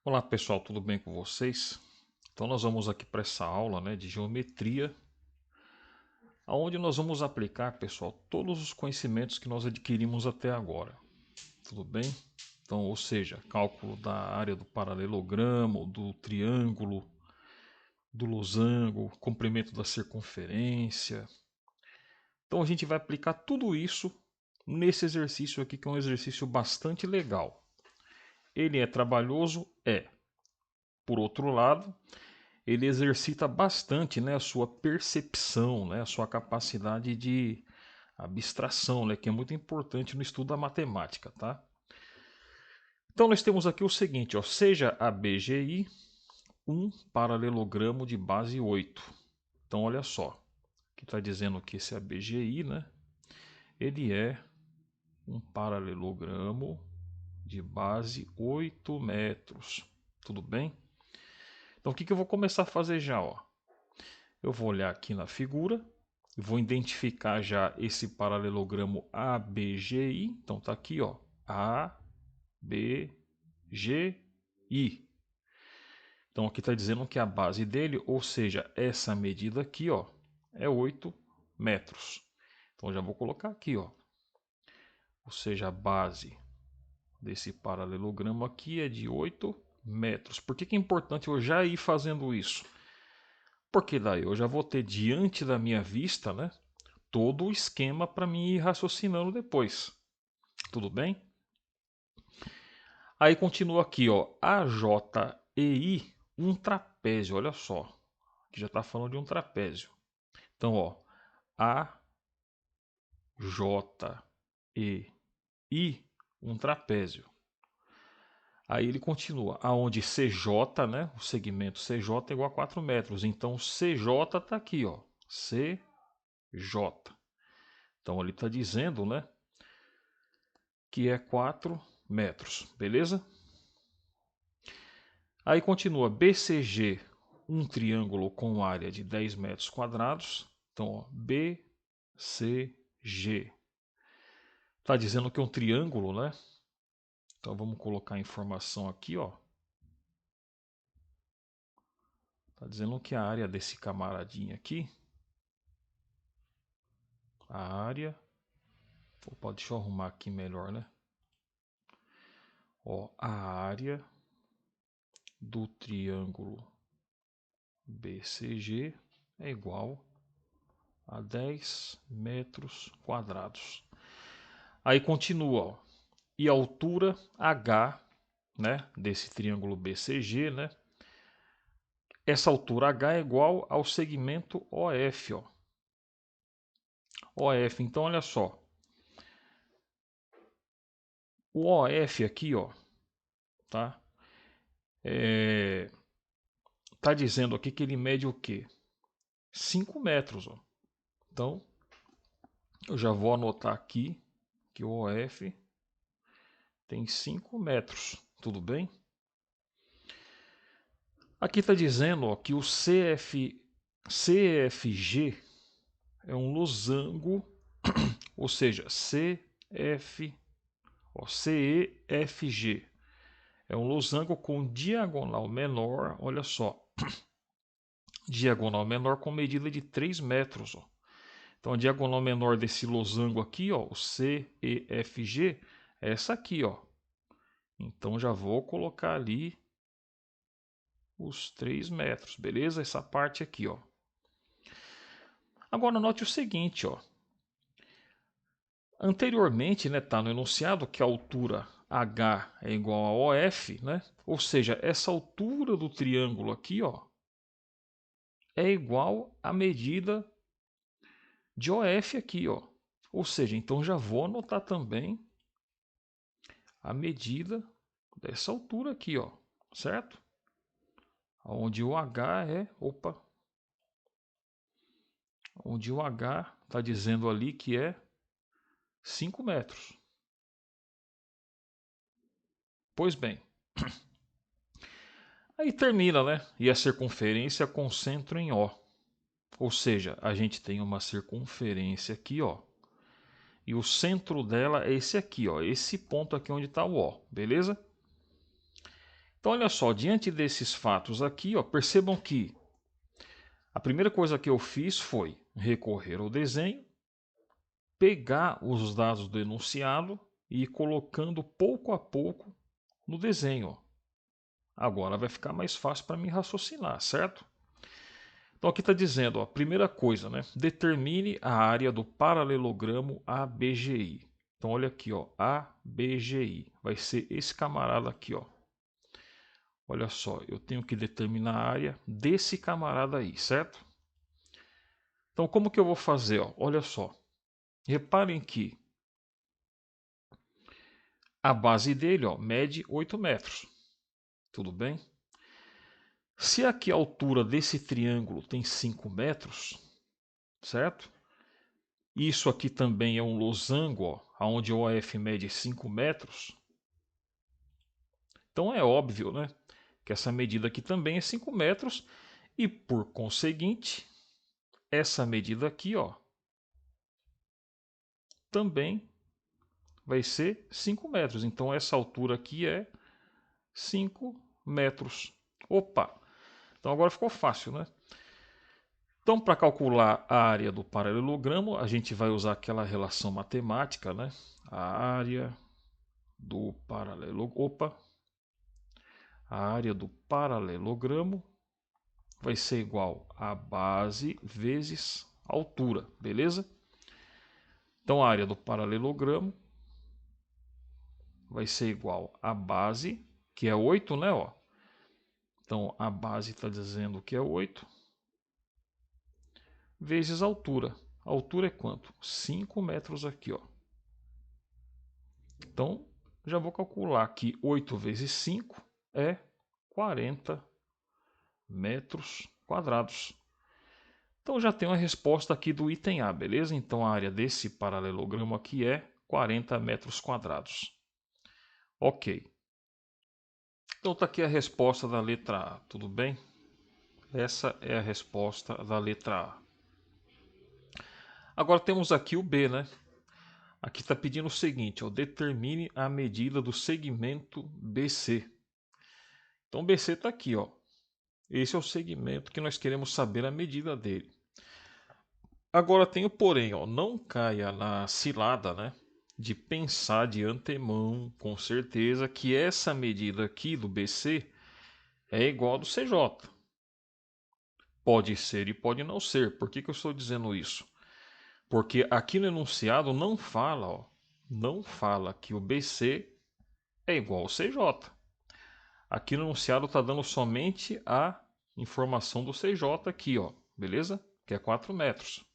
Olá pessoal, tudo bem com vocês? Então nós vamos aqui para essa aula, de geometria, onde nós vamos aplicar, pessoal, todos os conhecimentos que nós adquirimos até agora. Tudo bem? Então, ou seja, cálculo da área do paralelogramo, do triângulo, do losango, comprimento da circunferência. Então a gente vai aplicar tudo isso nesse exercício aqui, que é um exercício bastante legal. Ele é trabalhoso? É. Por outro lado, ele exercita bastante, a sua percepção, a sua capacidade de abstração, que é muito importante no estudo da matemática, tá? Então nós temos aqui o seguinte, ó, seja a BGI um paralelogramo de base 8. Então olha só, que está dizendo que esse ABGI, ele é um paralelogramo de base 8 metros. Tudo bem? Então o que eu vou começar a fazer já, ó? Eu vou olhar aqui na figura, vou identificar já esse paralelogramo ABGI. Então tá aqui, ó, ABGI. Então aqui está dizendo que a base dele, ou seja, essa medida aqui, ó, é 8 metros. Então já vou colocar aqui, ó. Ou seja, a base desse paralelogramo aqui é de 8 metros. Por que é importante eu já ir fazendo isso? Porque daí eu já vou ter diante da minha vista, todo o esquema para mim ir raciocinando depois. Tudo bem? Aí continua aqui, ó, AJEI, um trapézio, olha só. Aqui já está falando de um trapézio. Então, ó, AJEI, um trapézio. Aí ele continua, aonde CJ, o segmento CJ é igual a 4 metros. Então, CJ está aqui, ó, CJ. Então, ele está dizendo, que é 4 metros, beleza? Aí continua BCG, um triângulo com área de 10 metros quadrados. Então, ó, BCG. Está dizendo que é um triângulo, né? Então vamos colocar a informação aqui, ó. Está dizendo que a área desse camaradinho aqui, a área, opa, deixa eu arrumar aqui melhor, né? Ó, a área do triângulo BCG é igual a 10 metros quadrados. Aí continua, ó, e a altura H, desse triângulo BCG, essa altura H é igual ao segmento OF, ó. OF, então olha só. O OF aqui, ó, tá? Tá dizendo aqui que ele mede o quê? 5 metros, ó. Então, eu já vou anotar aqui que o OF tem 5 metros, tudo bem? Aqui está dizendo, ó, que o CFG é um losango, ou seja, CEFG é um losango com diagonal menor, olha só, diagonal menor com medida de 3 metros. Ó. Então a diagonal menor desse losango aqui, ó, o CEFG, é essa aqui. Ó. Então já vou colocar ali os 3 metros, beleza? Essa parte aqui. Ó. Agora note o seguinte, ó. Anteriormente, tá no enunciado que a altura H é igual a OF, Ou seja, essa altura do triângulo aqui, ó, é igual à medida de OF aqui, ó. Ou seja, então já vou anotar também a medida dessa altura aqui, ó, certo? Onde o H é, onde o H está dizendo ali que é 5 metros. Pois bem, aí termina, E a circunferência concentra em O. Ou seja, a gente tem uma circunferência aqui, ó. E o centro dela é esse aqui, ó. Esse ponto aqui onde está o O, beleza? Então, olha só, diante desses fatos aqui, ó, percebam que a primeira coisa que eu fiz foi recorrer ao desenho, pegar os dados do enunciado e ir colocando pouco a pouco no desenho. Ó. Agora vai ficar mais fácil para mim raciocinar, certo? Então aqui está dizendo, ó, primeira coisa, né? Determine a área do paralelogramo ABGI. Então olha aqui, ó, ABGI. Vai ser esse camarada aqui, ó. Olha só, eu tenho que determinar a área desse camarada aí, certo? Então como que eu vou fazer? Ó? Olha só, reparem que a base dele, ó, mede 8 metros. Tudo bem? Se aqui a altura desse triângulo tem 5 metros, certo? Isso aqui também é um losango, ó, onde o OF mede 5 metros. Então é óbvio, né, que essa medida aqui também é 5 metros e, por conseguinte, essa medida aqui, ó, também vai ser 5 metros. Então essa altura aqui é 5 metros. Opa! Então agora ficou fácil, né? Então, para calcular a área do paralelogramo, a gente vai usar aquela relação matemática, né? A área do paralelogramo vai ser igual a base vezes altura, beleza? Então, a área do paralelogramo vai ser igual a base, que é 8, né? Ó. Então, a base está dizendo que é 8, vezes a altura. A altura é quanto? 5 metros aqui, ó. Então, já vou calcular que 8 vezes 5 é 40 metros quadrados. Então, já tenho a resposta aqui do item A, beleza? Então, a área desse paralelogramo aqui é 40 metros quadrados. Ok. Então, está aqui a resposta da letra A, tudo bem? Essa é a resposta da letra A. Agora temos aqui o B, né? Aqui está pedindo o seguinte, ó, determine a medida do segmento BC. Então, BC está aqui, ó. Esse é o segmento que nós queremos saber a medida dele. Agora tem o porém, ó, não caia na cilada, né, de pensar de antemão, com certeza, que essa medida aqui do BC é igual ao do CJ. Pode ser e pode não ser. Por que eu estou dizendo isso? Porque aqui no enunciado não fala, ó, não fala que o BC é igual ao CJ. Aqui no enunciado está dando somente a informação do CJ aqui, ó, beleza? Que é 4 metros.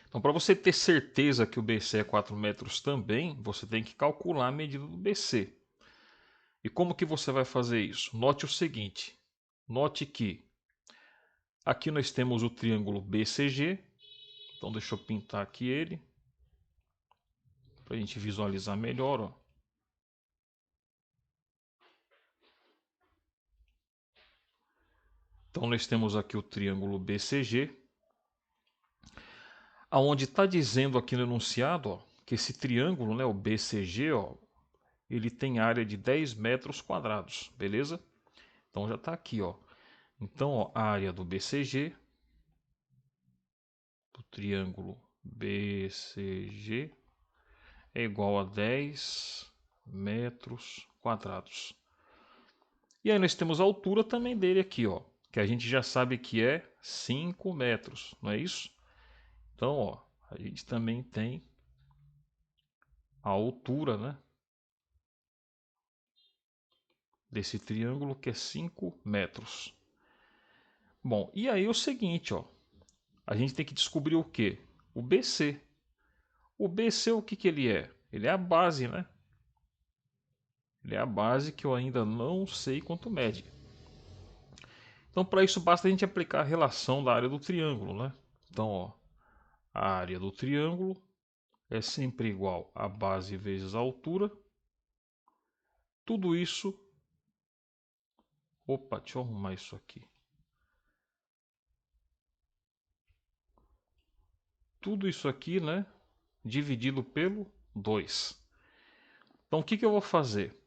Então, para você ter certeza que o BC é 4 metros também, você tem que calcular a medida do BC. E como que você vai fazer isso? Note o seguinte, note que aqui nós temos o triângulo BCG, então deixa eu pintar aqui ele, para a gente visualizar melhor, ó. Então nós temos aqui o triângulo BCG, aonde está dizendo aqui no enunciado, ó, que esse triângulo, né, o BCG, ó, ele tem área de 10 metros quadrados, beleza? Então já está aqui, ó. Então, ó, a área do BCG, do triângulo BCG, é igual a 10 metros quadrados. E aí nós temos a altura também dele aqui, ó, que a gente já sabe que é 5 metros, não é isso? Então, ó, a gente também tem a altura, né, desse triângulo, que é 5 metros. Bom, e aí é o seguinte, ó, a gente tem que descobrir o quê? O BC. O BC, o que ele é? Ele é a base, né? Ele é a base que eu ainda não sei quanto mede. Então, para isso, basta a gente aplicar a relação da área do triângulo, né? Então, ó, a área do triângulo é sempre igual a base vezes a altura. Tudo isso... Opa, deixa eu arrumar isso aqui. Tudo isso aqui, né? Dividido pelo 2. Então, o que eu vou fazer?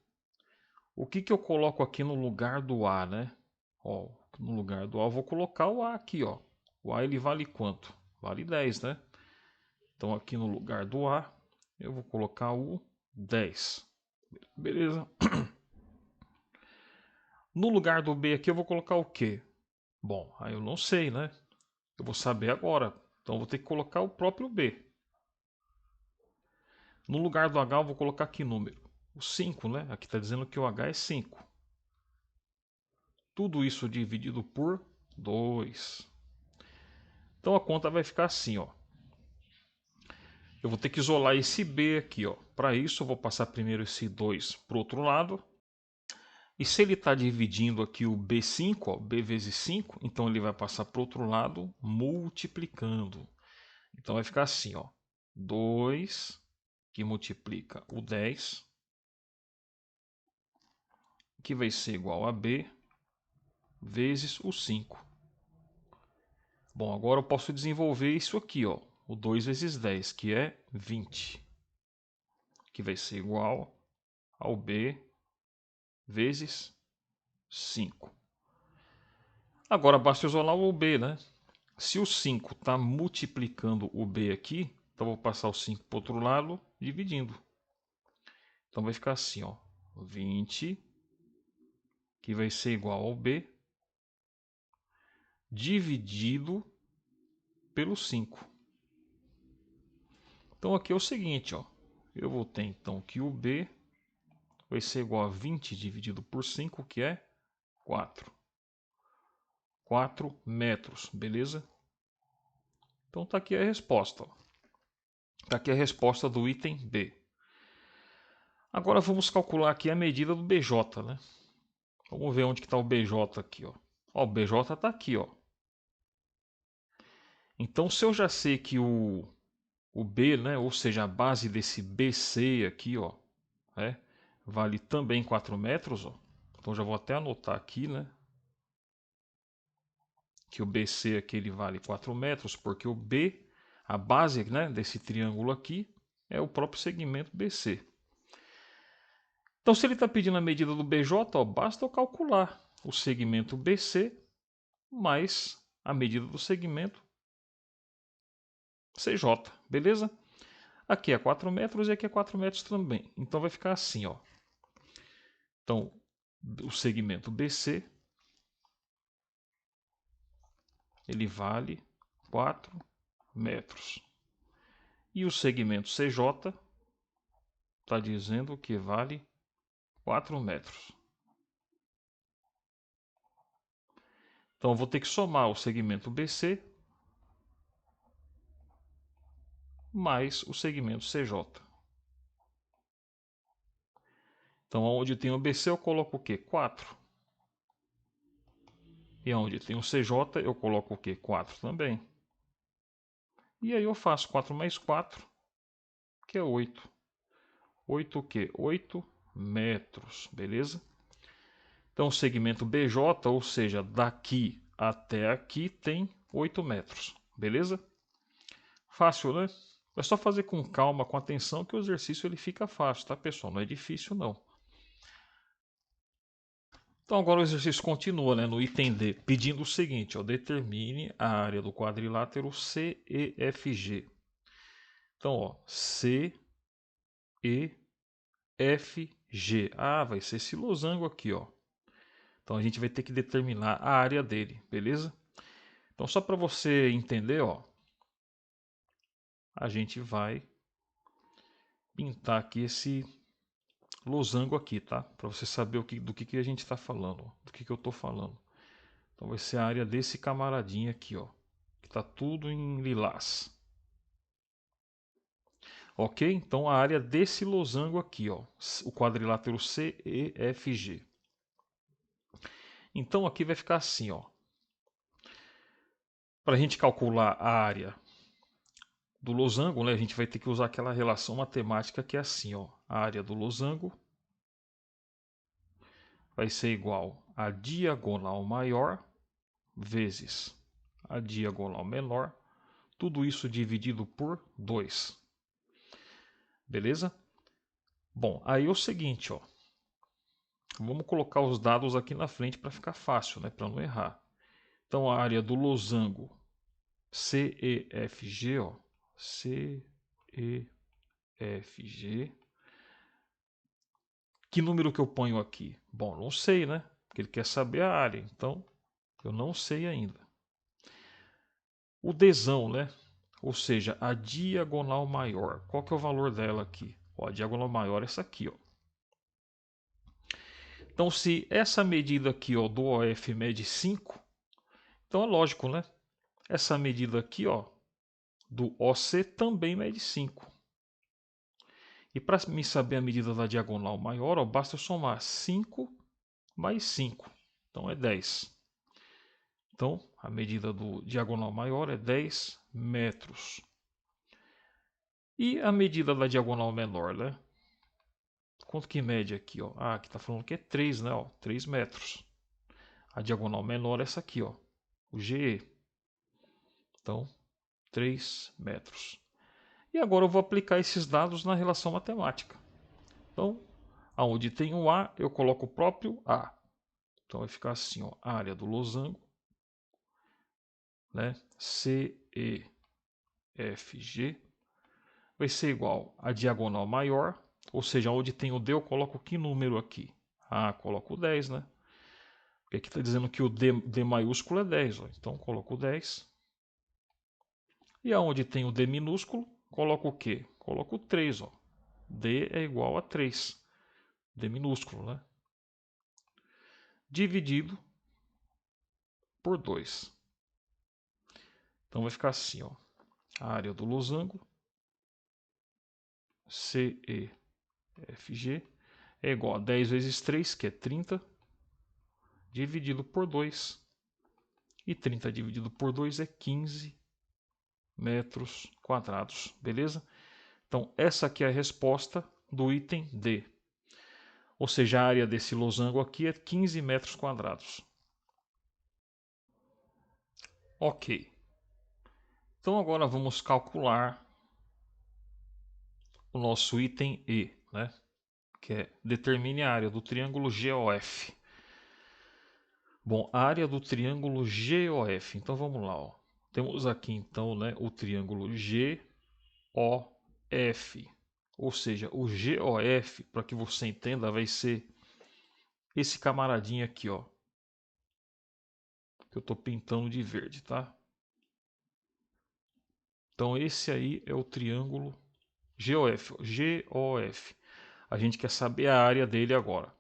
O que eu coloco aqui no lugar do A, né? Ó, no lugar do A eu vou colocar o A aqui, ó. O A ele vale quanto? Vale 10, né? Então aqui no lugar do A eu vou colocar o 10. Beleza? No lugar do B aqui eu vou colocar o quê? Bom, aí eu não sei, né? Eu vou saber agora. Então eu vou ter que colocar o próprio B. No lugar do H eu vou colocar que número? O 5, né? Aqui está dizendo que o H é 5. Tudo isso dividido por 2. Então a conta vai ficar assim, ó. Eu vou ter que isolar esse B aqui, ó. Para isso eu vou passar primeiro esse 2 para o outro lado. E se ele está dividindo aqui o B5, ó, B vezes 5, então ele vai passar para o outro lado multiplicando. Então vai ficar assim, ó. 2 que multiplica o 10, que vai ser igual a B vezes o 5. Bom, agora eu posso desenvolver isso aqui, ó. O 2 vezes 10, que é 20. Que vai ser igual ao B vezes 5. Agora basta isolar o B, né? Se o 5 está multiplicando o B aqui, então eu vou passar o 5 para o outro lado, dividindo. Então vai ficar assim, ó. 20, que vai ser igual ao B, dividido pelo 5. Então aqui é o seguinte, ó. Eu vou ter então que o B vai ser igual a 20 dividido por 5, que é 4. 4 metros, beleza? Então está aqui a resposta. Está aqui a resposta do item B. Agora vamos calcular aqui a medida do BJ, né? Vamos ver onde que está o BJ aqui, ó. Ó, o BJ está aqui, ó. Então se eu já sei que o B, né, ou seja, a base desse BC aqui, ó, vale também 4 metros, ó. Então já vou até anotar aqui, né? Que o BC aqui ele vale 4 metros, porque o B, a base, né, desse triângulo aqui, é o próprio segmento BC. Então, se ele está pedindo a medida do BJ, ó, basta eu calcular o segmento BC mais a medida do segmento CJ, beleza? Aqui é 4 metros e aqui é 4 metros também. Então vai ficar assim, ó. Então, o segmento BC ele vale 4 metros. E o segmento CJ está dizendo que vale 4 metros. Então eu vou ter que somar o segmento BC mais o segmento CJ. Então onde tem o BC eu coloco o quê? 4. E onde tem o CJ eu coloco o quê? 4 também. E aí eu faço 4 mais 4, que é 8. 8 o quê? 8 metros, beleza? Então o segmento BJ, ou seja, daqui até aqui tem 8 metros, beleza? Fácil, né? É só fazer com calma, com atenção, que o exercício ele fica fácil, tá, pessoal? Não é difícil, não. Então agora o exercício continua, né, no item D, pedindo o seguinte, ó, determine a área do quadrilátero CEFG. Então, ó, CEFG. Ah, vai ser esse losango aqui, ó. Então a gente vai ter que determinar a área dele, beleza? Então só para você entender, ó, a gente vai pintar aqui esse losango aqui, tá? Para você saber do que a gente está falando, ó, do que eu estou falando. Então vai ser a área desse camaradinho aqui, ó, que está tudo em lilás. Ok? Então a área desse losango aqui, ó, o quadrilátero CEFG. Então aqui vai ficar assim, ó. Para a gente calcular a área do losango, né, a gente vai ter que usar aquela relação matemática que é assim, ó. A área do losango vai ser igual a diagonal maior vezes a diagonal menor, tudo isso dividido por 2. Beleza? Bom, aí é o seguinte, ó. Vamos colocar os dados aqui na frente para ficar fácil, né? Para não errar. Então, a área do losango CEFG, ó, CEFG. Que número que eu ponho aqui? Bom, não sei, né? Porque ele quer saber a área, então eu não sei ainda. O desão, né? Ou seja, a diagonal maior. Qual que é o valor dela aqui? Ó, a diagonal maior é essa aqui, ó. Então, se essa medida aqui, ó, do OF mede 5, então é lógico, né? Essa medida aqui, ó, do OC também mede 5. E para me saber a medida da diagonal maior, ó, basta eu somar 5 mais 5. Então é 10. Então, a medida do diagonal maior é 10 metros. E a medida da diagonal menor, né? Quanto que mede aqui, ó? Ah, aqui está falando que é 3, né? Ó, 3 metros. A diagonal menor é essa aqui, ó, o GE. Então, 3 metros. E agora eu vou aplicar esses dados na relação matemática. Então, aonde tem o A, eu coloco o próprio A. Então vai ficar assim, ó, a área do losango, né? CEFG vai ser igual a diagonal maior, ou seja, onde tem o D eu coloco que número aqui? Ah, coloco 10, né? Porque aqui está dizendo que o D maiúsculo é 10, ó. Então coloco 10. E aonde tem o D minúsculo, coloco o quê? Coloco 3, ó. D é igual a 3. D minúsculo, né? Dividido por 2. Então vai ficar assim, ó. A área do losango, CEFG, é igual a 10 vezes 3, que é 30, dividido por 2. E 30 dividido por 2 é 15 metros quadrados, beleza? Então, essa aqui é a resposta do item D. Ou seja, a área desse losango aqui é 15 metros quadrados. Ok. Então, agora vamos calcular o nosso item E, né? Que é determine a área do triângulo GOF. Bom, a área do triângulo GOF. Então, vamos lá, ó. Temos aqui, então, né, o triângulo GOF. Ou seja, o GOF, para que você entenda, vai ser esse camaradinho aqui, ó, que eu estou pintando de verde, tá? Então esse aí é o triângulo GOF, GOF. A gente quer saber a área dele agora.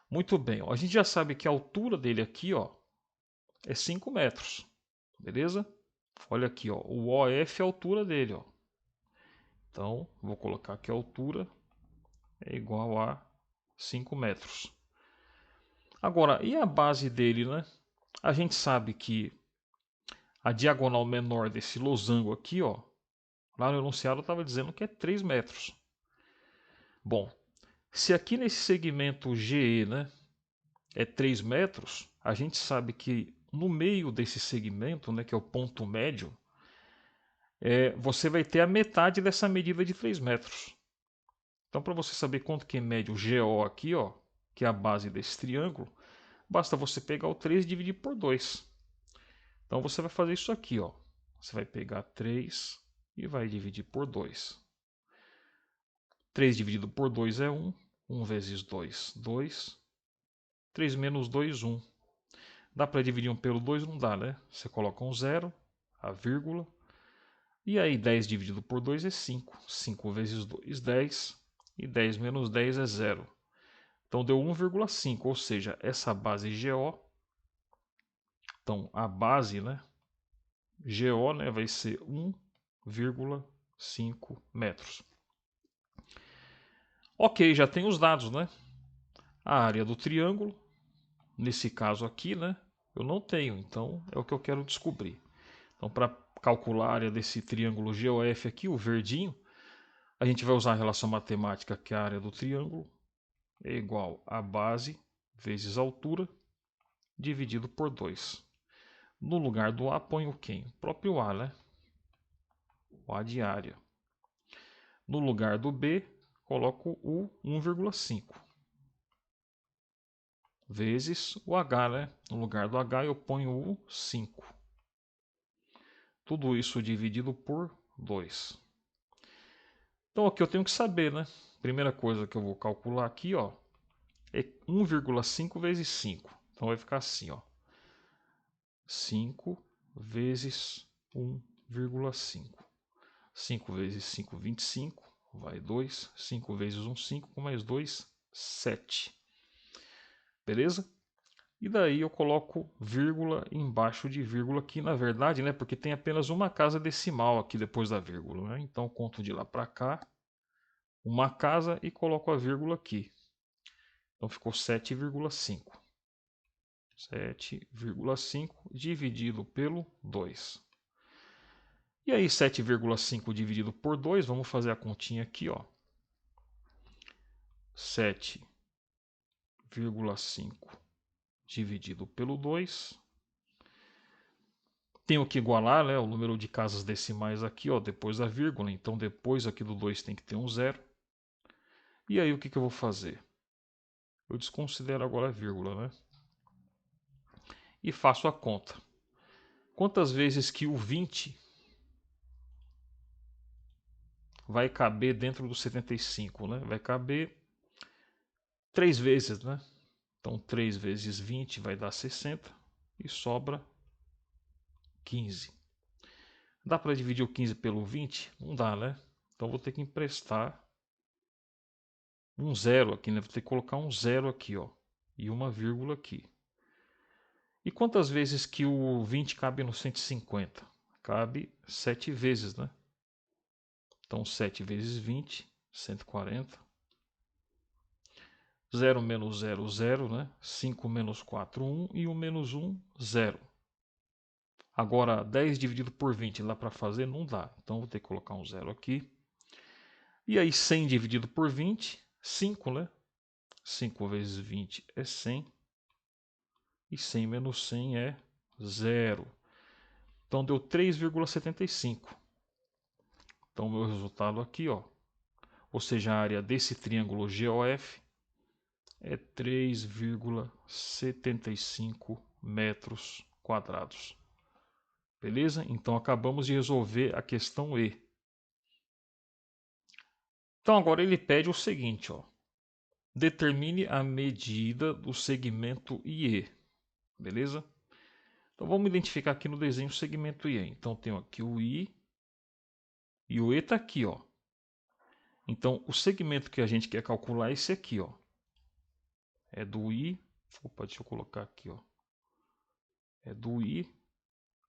Muito bem, ó, a gente já sabe que a altura dele aqui, ó, é 5 metros, beleza? Olha aqui, ó, o OF é a altura dele, ó. Então, vou colocar que a altura é igual a 5 metros. Agora, e a base dele, né? A gente sabe que a diagonal menor desse losango aqui, ó, lá no enunciado estava dizendo que é 3 metros. Bom, se aqui nesse segmento GE, né, é 3 metros, a gente sabe que no meio desse segmento, né, que é o ponto médio, você vai ter a metade dessa medida de 3 metros. Então, para você saber quanto que mede o GO aqui, ó, que é a base desse triângulo, basta você pegar o 3 e dividir por 2. Então, você vai fazer isso aqui, ó. Você vai pegar 3 e vai dividir por 2. 3 dividido por 2 é 1. 1 vezes 2, 2. 3 menos 2, 1. Dá para dividir 1 pelo 2? Não dá, né? Você coloca um zero, a vírgula. E aí 10 dividido por 2 é 5. 5 vezes 2, 10. E 10 menos 10 é 0. Então deu 1,5, ou seja, essa base GO. Então a base, né? GO, né, vai ser 1,5 metros. Ok, já tem os dados, né? A área do triângulo, nesse caso aqui, né? Eu não tenho, então é o que eu quero descobrir. Então, para calcular a área desse triângulo GOF aqui, o verdinho, a gente vai usar a relação matemática que a área do triângulo é igual a base vezes a altura dividido por 2. No lugar do A, ponho quem? O próprio A, né? O A de área. No lugar do B, coloco o 1,5. vezes o H, né? No lugar do H eu ponho o 5. Tudo isso dividido por 2. Então aqui eu tenho que saber, né? Primeira coisa que eu vou calcular aqui, ó, é 1,5 vezes 5. Então vai ficar assim, ó. 5 vezes 1,5. 5 vezes 5, 25. Vai 2. 5 vezes 1, 5. Com mais 2, 7. Beleza? E daí eu coloco vírgula embaixo de vírgula aqui, na verdade, né? Porque tem apenas uma casa decimal aqui depois da vírgula, né? Então conto de lá para cá uma casa e coloco a vírgula aqui. Então ficou 7,5. 7,5 dividido pelo 2. E aí 7,5 dividido por 2, vamos fazer a continha aqui, ó. 7,5 dividido pelo 2. Tenho que igualar, né, o número de casas decimais aqui, ó, depois da vírgula. Então depois aqui do 2 tem que ter um 0. E aí o que eu vou fazer? Eu desconsidero agora a vírgula, né? E faço a conta. Quantas vezes que o 20 vai caber dentro do 75, né? Vai caber 3 vezes, né? Então 3 vezes 20 vai dar 60 e sobra 15. Dá para dividir o 15 pelo 20? Não dá, né? Então vou ter que emprestar um zero aqui, né? Vou ter que colocar um zero aqui, ó, e uma vírgula aqui. E quantas vezes que o 20 cabe no 150? Cabe 7 vezes, né? Então 7 vezes 20, 140. 0 menos 0, 0, né? 5 menos 4, 1. E 1 menos 1, 0. Agora, 10 dividido por 20 lá para fazer não dá. Então vou ter que colocar um 0 aqui. E aí 100 dividido por 20, 5, né? 5 vezes 20 é 100. E 100 menos 100 é 0. Então deu 3,75. Então meu resultado aqui, ó, ou seja, a área desse triângulo GOF é 3,75 metros quadrados. Beleza? Então acabamos de resolver a questão E. Então agora ele pede o seguinte, ó. Determine a medida do segmento IE. Beleza? Então vamos identificar aqui no desenho o segmento IE. Então tenho aqui o I e o E está aqui, ó. Então o segmento que a gente quer calcular é esse aqui, ó. É do I. Opa, deixa eu colocar aqui, ó. É do I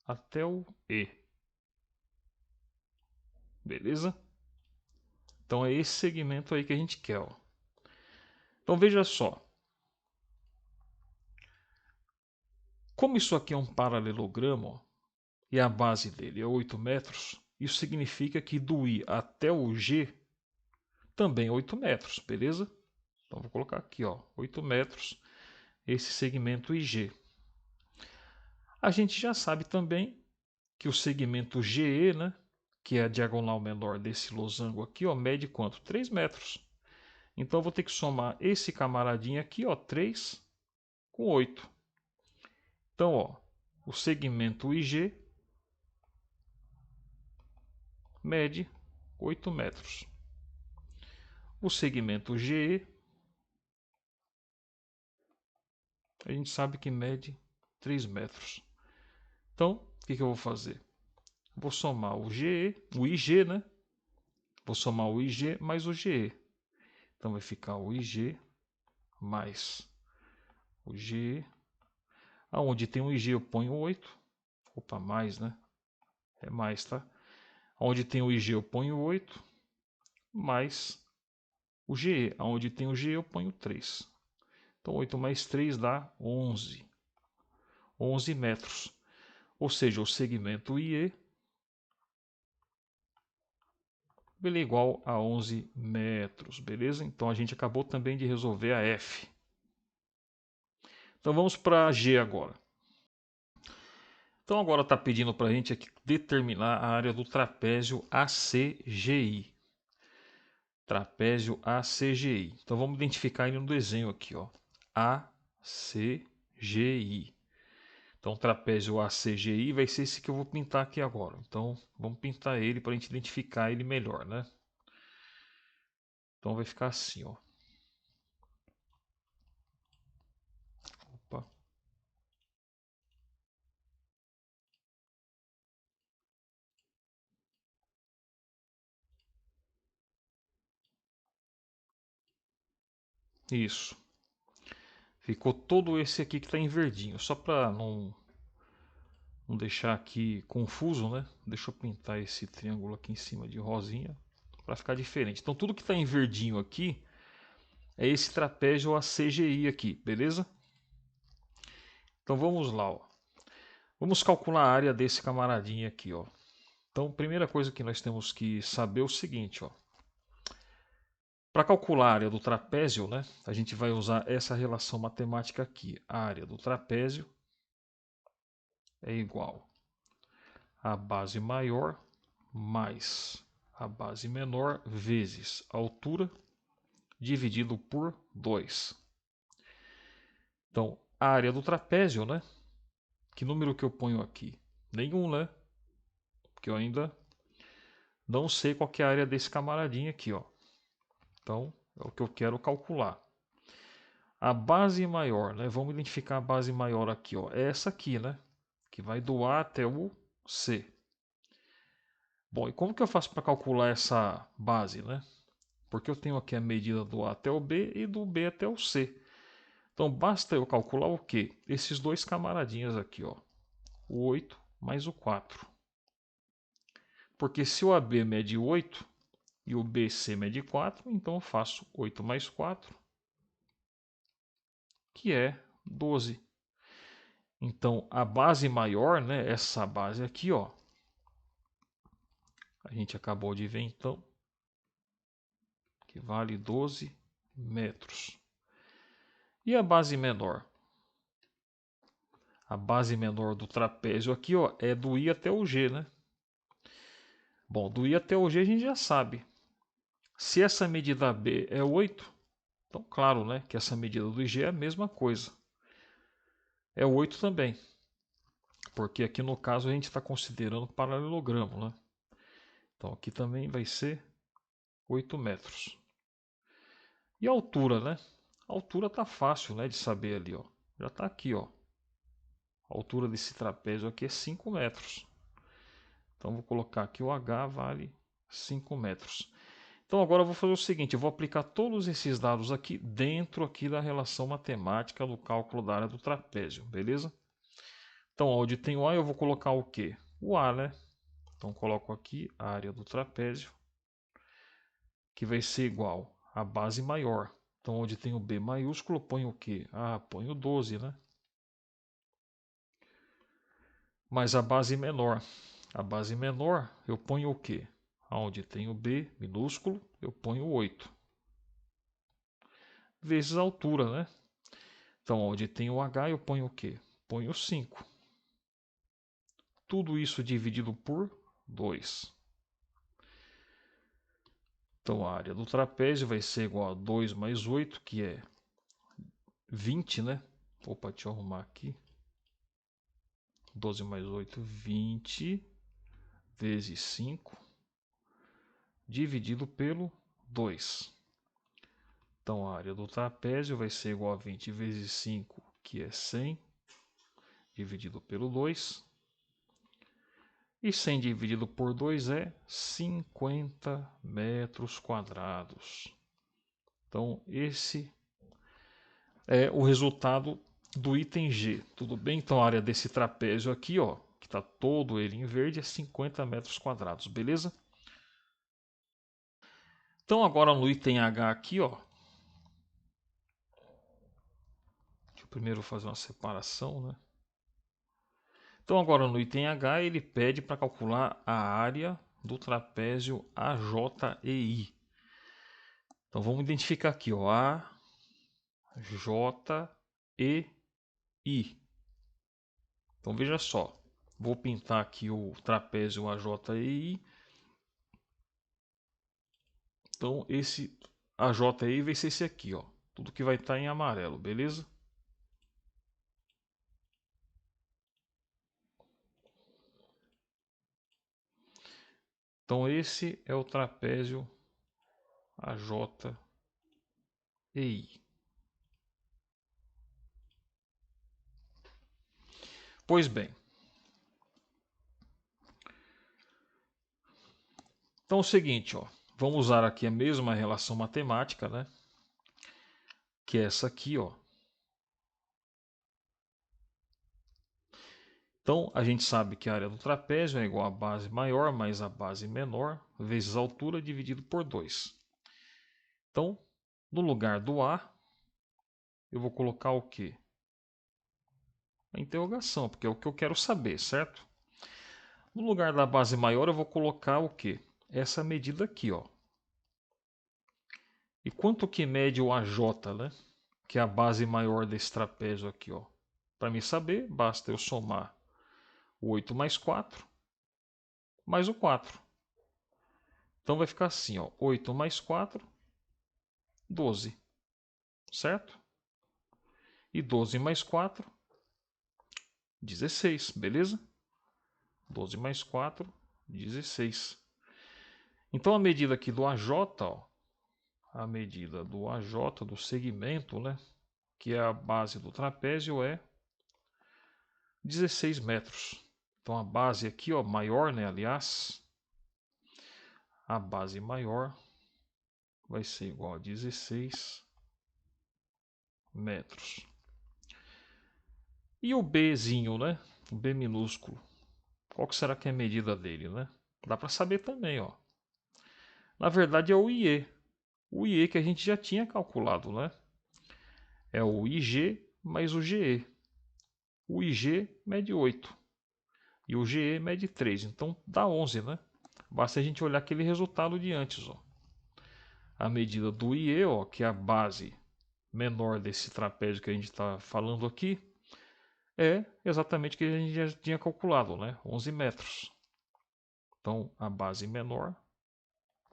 até o E. Beleza? Então é esse segmento aí que a gente quer, ó. Então veja só. Como isso aqui é um paralelogramo, ó, e a base dele é 8 metros, isso significa que do I até o G também é 8 metros, beleza? Então vou colocar aqui, ó, 8 metros, esse segmento IG. A gente já sabe também que o segmento GE, né, que é a diagonal menor desse losango aqui, ó, mede quanto? 3 metros. Então eu vou ter que somar esse camaradinho aqui, ó, 3 com 8. Então, ó, o segmento IG mede 8 metros. O segmento GE, a gente sabe que mede 3 metros. Então, o que eu vou fazer? Vou somar o GE, o IG, né? Vou somar o IG mais o GE. Então vai ficar o IG mais o GE. Aonde tem o IG eu ponho 8. Opa, mais, né? É mais, tá? Onde tem o IG eu ponho 8. Mais o GE. Onde tem o GE eu ponho 3. Então 8 mais 3 dá 11. 11 metros. Ou seja, o segmento IE ele é igual a 11 metros, beleza? Então a gente acabou também de resolver a F. Então vamos para a G agora. Então agora está pedindo para a gente aqui determinar a área do trapézio ACGI. Trapézio ACGI. Então vamos identificar ele no desenho aqui, ó. ACGI. Então, trapézio ACGI vai ser esse que eu vou pintar aqui agora. Então, vamos pintar ele para a gente identificar ele melhor, né? Então, vai ficar assim, ó. Opa. Isso. Ficou todo esse aqui que está em verdinho. Só para não deixar aqui confuso, né? Deixa eu pintar esse triângulo aqui em cima de rosinha para ficar diferente. Então, tudo que está em verdinho aqui é esse trapézio ACGI aqui, beleza? Então, vamos lá, ó. Vamos calcular a área desse camaradinho aqui, ó. Então, primeira coisa que nós temos que saber é o seguinte, ó. Para calcular a área do trapézio, né, a gente vai usar essa relação matemática aqui. A área do trapézio é igual a base maior mais a base menor vezes a altura dividido por 2. Então, a área do trapézio, né? Que número que eu ponho aqui? Nenhum, né? Porque eu ainda não sei qual que é a área desse camaradinho aqui, ó. Então, é o que eu quero calcular. A base maior, né? Vamos identificar a base maior aqui, ó. É essa aqui, né? Que vai do A até o C. Bom, e como que eu faço para calcular essa base, né? Porque eu tenho aqui a medida do A até o B e do B até o C. Então, basta eu calcular o quê? Esses dois camaradinhos aqui, ó. O 8 mais o 4. Porque se o AB mede 8 e o BC mede 4, então eu faço 8 mais 4, que é 12. Então, a base maior, né, essa base aqui, ó, a gente acabou de ver então, que vale 12 metros. E a base menor? A base menor do trapézio aqui, ó, é do I até o G, né? Bom, do I até o G a gente já sabe. Se essa medida B é 8, então claro, né, que essa medida do IG é a mesma coisa. É 8 também. Porque aqui no caso a gente está considerando paralelogramo, né? Então aqui também vai ser 8 metros. E a altura, né? A altura tá fácil, né, de saber ali, ó. Já está aqui, ó. A altura desse trapézio aqui é 5 metros. Então vou colocar aqui o H vale 5 metros. Então agora eu vou fazer o seguinte, eu vou aplicar todos esses dados aqui dentro aqui da relação matemática do cálculo da área do trapézio, beleza? Então onde tem o A eu vou colocar o quê? O A, né? Então coloco aqui a área do trapézio, que vai ser igual à base maior. Então onde tem o B maiúsculo, eu ponho o quê? Ah, ponho 12, né? Mas a base menor. A base menor eu ponho o quê? Onde tem o B minúsculo, eu ponho 8. Vezes a altura, né? Então, onde tem o H, eu ponho o quê? Ponho 5. Tudo isso dividido por 2. Então, a área do trapézio vai ser igual a 2 mais 8, que é 20, né? Opa, deixa eu arrumar aqui. 12 mais 8, 20, vezes 5, dividido pelo 2. Então, a área do trapézio vai ser igual a 20 vezes 5, que é 100, dividido pelo 2. E 100 dividido por 2 é 50 metros quadrados. Então, esse é o resultado do item G. Tudo bem? Então, a área desse trapézio aqui, ó, que está todo ele em verde, é 50 metros quadrados, beleza? Então, agora no item H aqui, ó, deixa eu primeiro fazer uma separação, né? Então, agora no item H, ele pede para calcular a área do trapézio AJEI. Então, vamos identificar aqui, ó, AJEI. Então, veja só. Vou pintar aqui o trapézio AJEI. Então, esse AJEI vai ser esse aqui, ó. Tudo que vai estar em amarelo, beleza? Então esse é o trapézio AJEI. Pois bem, então é o seguinte, ó, vamos usar aqui a mesma relação matemática, né? Que é essa aqui, ó. Então a gente sabe que a área do trapézio é igual a base maior mais a base menor vezes a altura dividido por 2. Então, no lugar do A, eu vou colocar o quê? A interrogação, porque é o que eu quero saber, certo? No lugar da base maior, eu vou colocar o quê? Essa medida aqui, ó. E quanto que mede o AJ, né? Que é a base maior desse trapézio aqui, ó. Para me saber, basta eu somar o 8 mais 4 mais o 4. Então vai ficar assim, ó. 8 mais 4, 12. Certo? E 12 mais 4, 16. Beleza? 12 mais 4, 16. Então a medida aqui do AJ, ó, a medida do AJ, do segmento, né, que é a base do trapézio, é 16 metros. Então a base aqui, ó, maior, né, aliás, a base maior vai ser igual a 16 metros. E o Bzinho, né, o B minúsculo, qual que será que é a medida dele, né? Dá para saber também, ó. Na verdade é o IE. O IE que a gente já tinha calculado, né? É o IG mais o GE. O IG mede 8 e o GE mede 3, então dá 11, né? Basta a gente olhar aquele resultado de antes, ó. A medida do IE, ó, que é a base menor desse trapézio que a gente está falando aqui, é exatamente o que a gente já tinha calculado, né? 11 metros. Então, a base menor,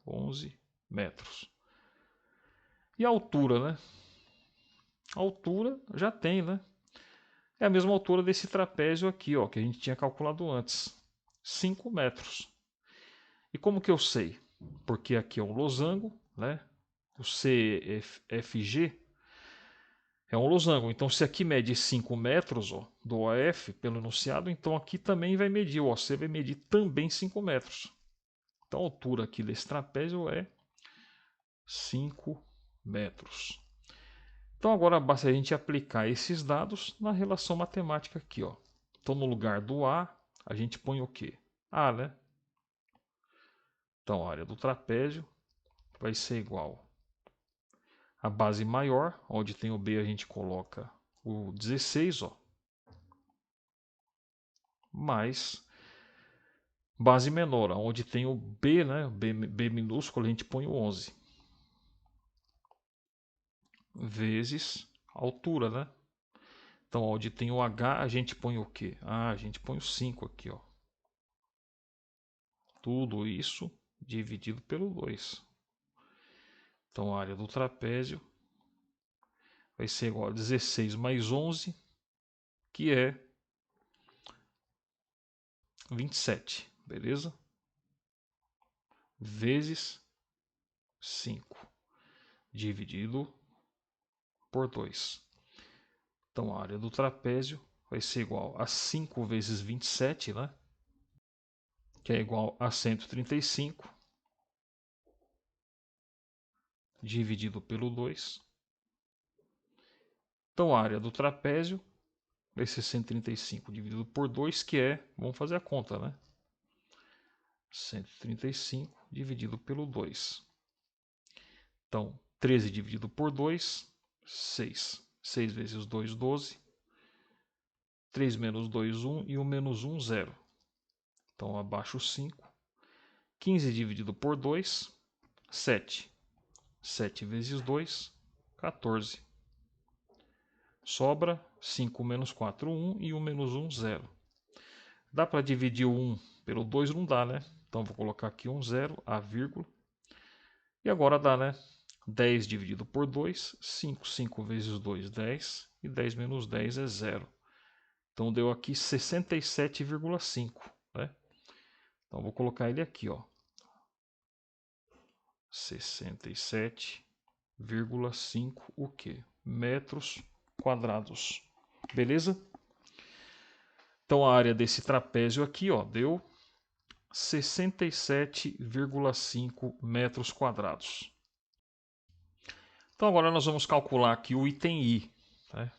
11 metros. E a altura, né? A altura já tem, né? É a mesma altura desse trapézio aqui, ó, que a gente tinha calculado antes. 5 metros. E como que eu sei? Porque aqui é um losango, né? O CFG é um losango. Então, se aqui mede 5 metros, ó, do OF pelo enunciado, então aqui também vai medir. O OC vai medir também 5 metros. Então, a altura aqui desse trapézio é 5 metros. Então, agora basta a gente aplicar esses dados na relação matemática aqui, ó. Então, no lugar do a gente põe o quê? A, né? Então, a área do trapézio vai ser igual a base maior, onde tem o B a gente coloca o 16, ó, mais base menor, onde tem o B, né, B minúsculo, a gente põe o 11, vezes a altura, né? Então, onde tem o H, a gente põe o quê? Ah, a gente põe o 5 aqui, ó. Tudo isso dividido pelo 2. Então, a área do trapézio vai ser igual a 16 mais 11, que é 27, beleza? Vezes 5, dividido por 2. Então, a área do trapézio vai ser igual a 5 vezes 27, né? Que é igual a 135, dividido pelo 2. Então, a área do trapézio vai ser 135 dividido por 2, que é, vamos fazer a conta, né? 135 dividido pelo 2. Então, 13 dividido por 2, 6. 6 vezes 2, 12. 3 menos 2, 1 e o menos 1, 0. Então, abaixo 5. 15 dividido por 2, 7. 7 vezes 2, 14. Sobra 5 menos 4, 1 e o menos 1, 0. Dá para dividir o 1 pelo 2? Não dá, né? Então, vou colocar aqui um 0, a vírgula. E agora dá, né? 10 dividido por 2, 5. 5 vezes 2, 10. E 10 menos 10 é 0. Então, deu aqui 67,5, né? Então, vou colocar ele aqui, ó. 67,5 o quê? Metros quadrados. Beleza? Então a área desse trapézio aqui, ó, deu 67,5 metros quadrados. Então agora nós vamos calcular aqui o item I. Né?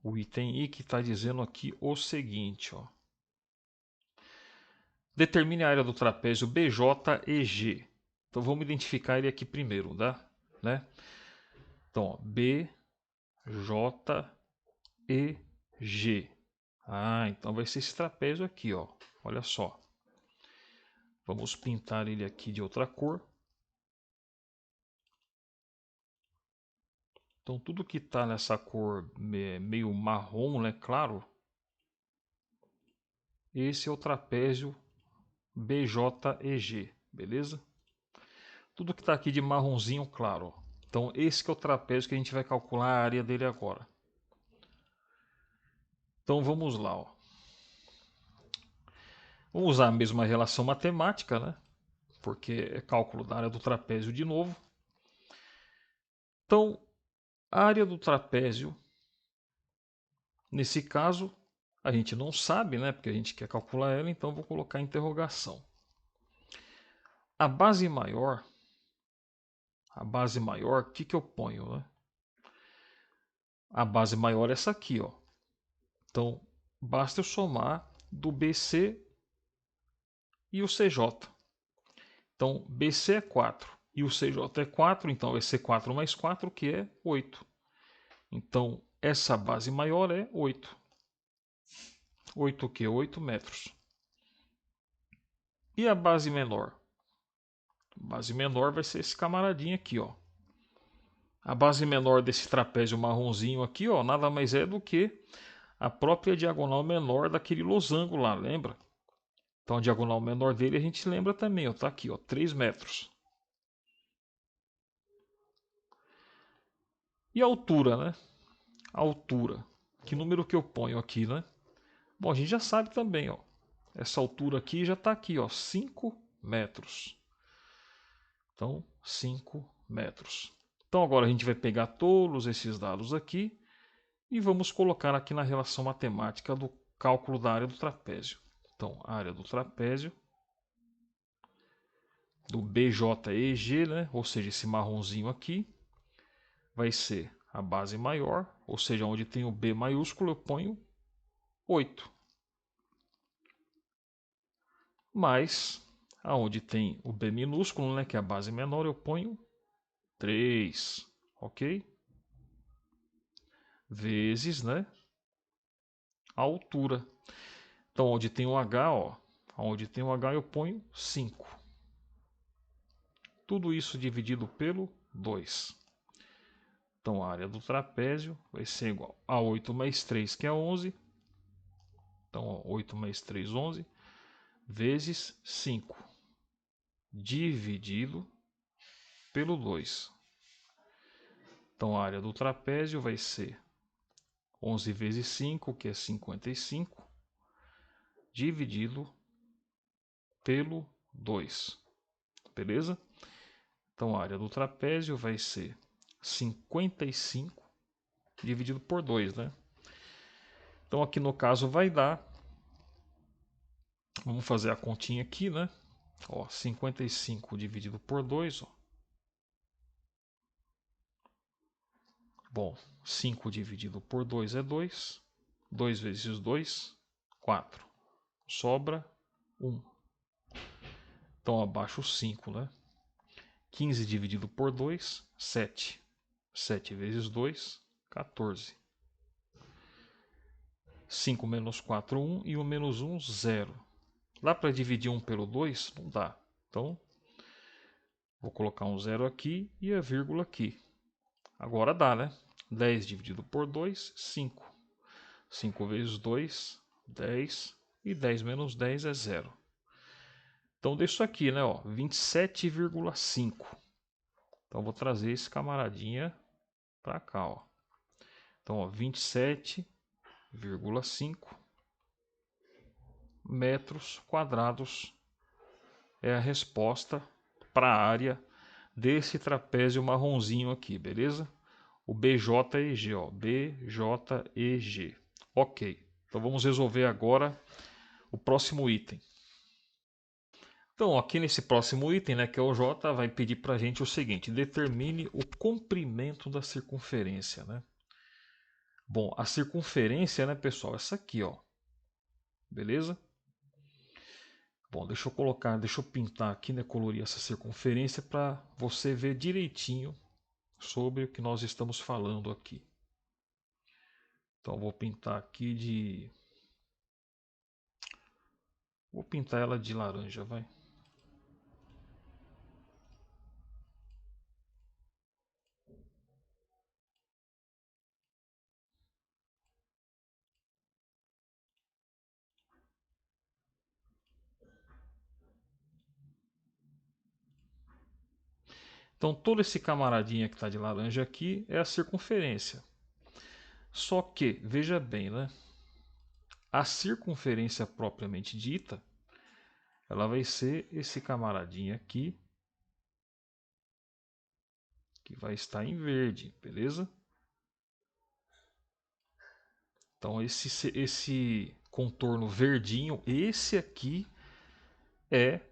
O item I que está dizendo aqui o seguinte, ó. Determine a área do trapézio BJEG. Então vamos identificar ele aqui primeiro, tá? Né? Então, ó, BJEG. Ah, então vai ser esse trapézio aqui, ó. Olha só. Vamos pintar ele aqui de outra cor. Então tudo que está nessa cor meio marrom, né, claro, esse é o trapézio BJEG, beleza? Tudo que está aqui de marronzinho claro, ó. Então esse que é o trapézio que a gente vai calcular a área dele agora. Então vamos lá, ó. Vamos usar a mesma relação matemática, né? Porque é cálculo da área do trapézio de novo. Então, a área do trapézio, nesse caso, a gente não sabe, né? Porque a gente quer calcular ela, então vou colocar interrogação. A base maior, o que eu ponho, né? A base maior é essa aqui, ó. Então, basta eu somar do BC e o CJ. Então, BC é 4 e o CJ é 4, então vai ser 4 mais 4, que é 8. Então, essa base maior é 8. 8 o quê? 8 metros. E a base menor? A base menor vai ser esse camaradinho aqui, ó. A base menor desse trapézio marronzinho aqui, ó, nada mais é do que a própria diagonal menor daquele losango lá, lembra? Então a diagonal menor dele a gente lembra também, ó, tá aqui, ó, 3 metros. E a altura, né? A altura. Que número que eu ponho aqui, né? Bom, a gente já sabe também, ó. Essa altura aqui já está aqui, ó, 5 metros. Então, 5 metros. Então agora a gente vai pegar todos esses dados aqui e vamos colocar aqui na relação matemática do cálculo da área do trapézio. Então, a área do trapézio do BJEG, né? Ou seja, esse marronzinho aqui, vai ser a base maior, ou seja, onde tem o B maiúsculo eu ponho 8. Mais, aonde tem o B minúsculo, né, que é a base menor, eu ponho 3, ok? Vezes, né, a altura. Então, onde tem o H, ó, onde tem o H eu ponho 5. Tudo isso dividido pelo 2. Então, a área do trapézio vai ser igual a 8 mais 3, que é 11. Então, ó, 8 mais 3, 11, vezes 5, dividido pelo 2. Então, a área do trapézio vai ser 11 vezes 5, que é 55, dividido pelo 2. Beleza? Então, a área do trapézio vai ser 55 dividido por 2, né? Então, aqui no caso vai dar... Vamos fazer a continha aqui, né? Ó, 55 dividido por 2, ó. Bom, 5 dividido por 2 é 2. 2 vezes 2, 4. Sobra 1. Então, abaixo 5, né? 15 dividido por 2, 7. 7 vezes 2, 14. 5 menos 4, 1. E o menos 1, 0. Lá para dividir 1 pelo 2, não dá. Então, vou colocar um 0 aqui e a vírgula aqui. Agora dá, né? 10 dividido por 2, 5. 5 vezes 2, 10. E 10 menos 10 é 0. Então, deixo aqui, né? 27,5. Então, vou trazer esse camaradinha para cá, ó. Então, 27,5 metros quadrados é a resposta para a área desse trapézio marronzinho aqui, beleza? O BJEG, ó, BJEG. Ok, então vamos resolver agora o próximo item. Então, aqui nesse próximo item, né, que é o J, vai pedir para a gente o seguinte: determine o comprimento da circunferência, né? Bom, a circunferência, né, pessoal, essa aqui, ó. Beleza? Bom, deixa eu pintar aqui, né, colorir essa circunferência para você ver direitinho sobre o que nós estamos falando aqui. Então, vou pintar aqui de... Vou pintar ela de laranja, vai. Então, todo esse camaradinha que está de laranja aqui é a circunferência. Só que, veja bem, né? A circunferência propriamente dita, ela vai ser esse camaradinho aqui, que vai estar em verde, beleza? Então, esse contorno verdinho, esse aqui é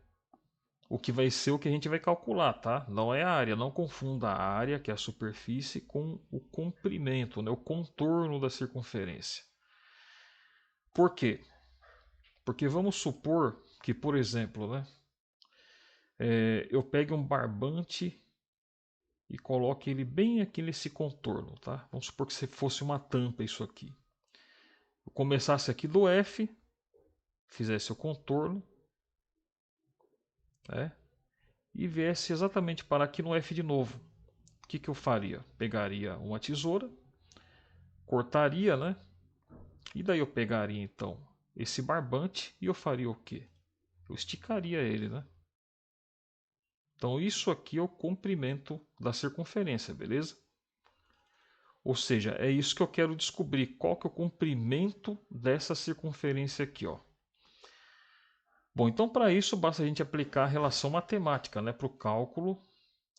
o que vai ser o que a gente vai calcular, tá? Não é a área, não confunda a área, que é a superfície, com o comprimento, né? O contorno da circunferência. Por quê? Porque vamos supor que, por exemplo, né, eu pegue um barbante e coloque ele bem aqui nesse contorno, tá? Vamos supor que se fosse uma tampa isso aqui. Eu começasse aqui do F, fizesse o contorno, né? E viesse exatamente para aqui no F de novo. O que eu faria? Pegaria uma tesoura, cortaria, né? E daí eu pegaria então esse barbante e eu faria o quê? Eu esticaria ele, né? Então isso aqui é o comprimento da circunferência, beleza? Ou seja, é isso que eu quero descobrir, qual que é o comprimento dessa circunferência aqui, ó. Bom, então para isso basta a gente aplicar a relação matemática, né, para o cálculo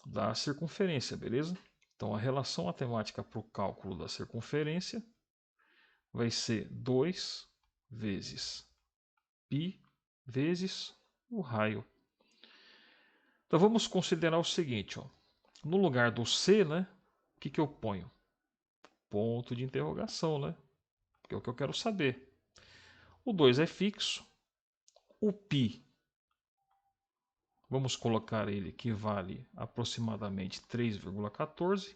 da circunferência, beleza? Então a relação matemática para o cálculo da circunferência vai ser 2 vezes π vezes o raio. Então vamos considerar o seguinte, ó. No lugar do C, né, o que eu ponho? Ponto de interrogação, né? Porque é o que eu quero saber. O 2 é fixo. O π, vamos colocar ele que vale aproximadamente 3,14.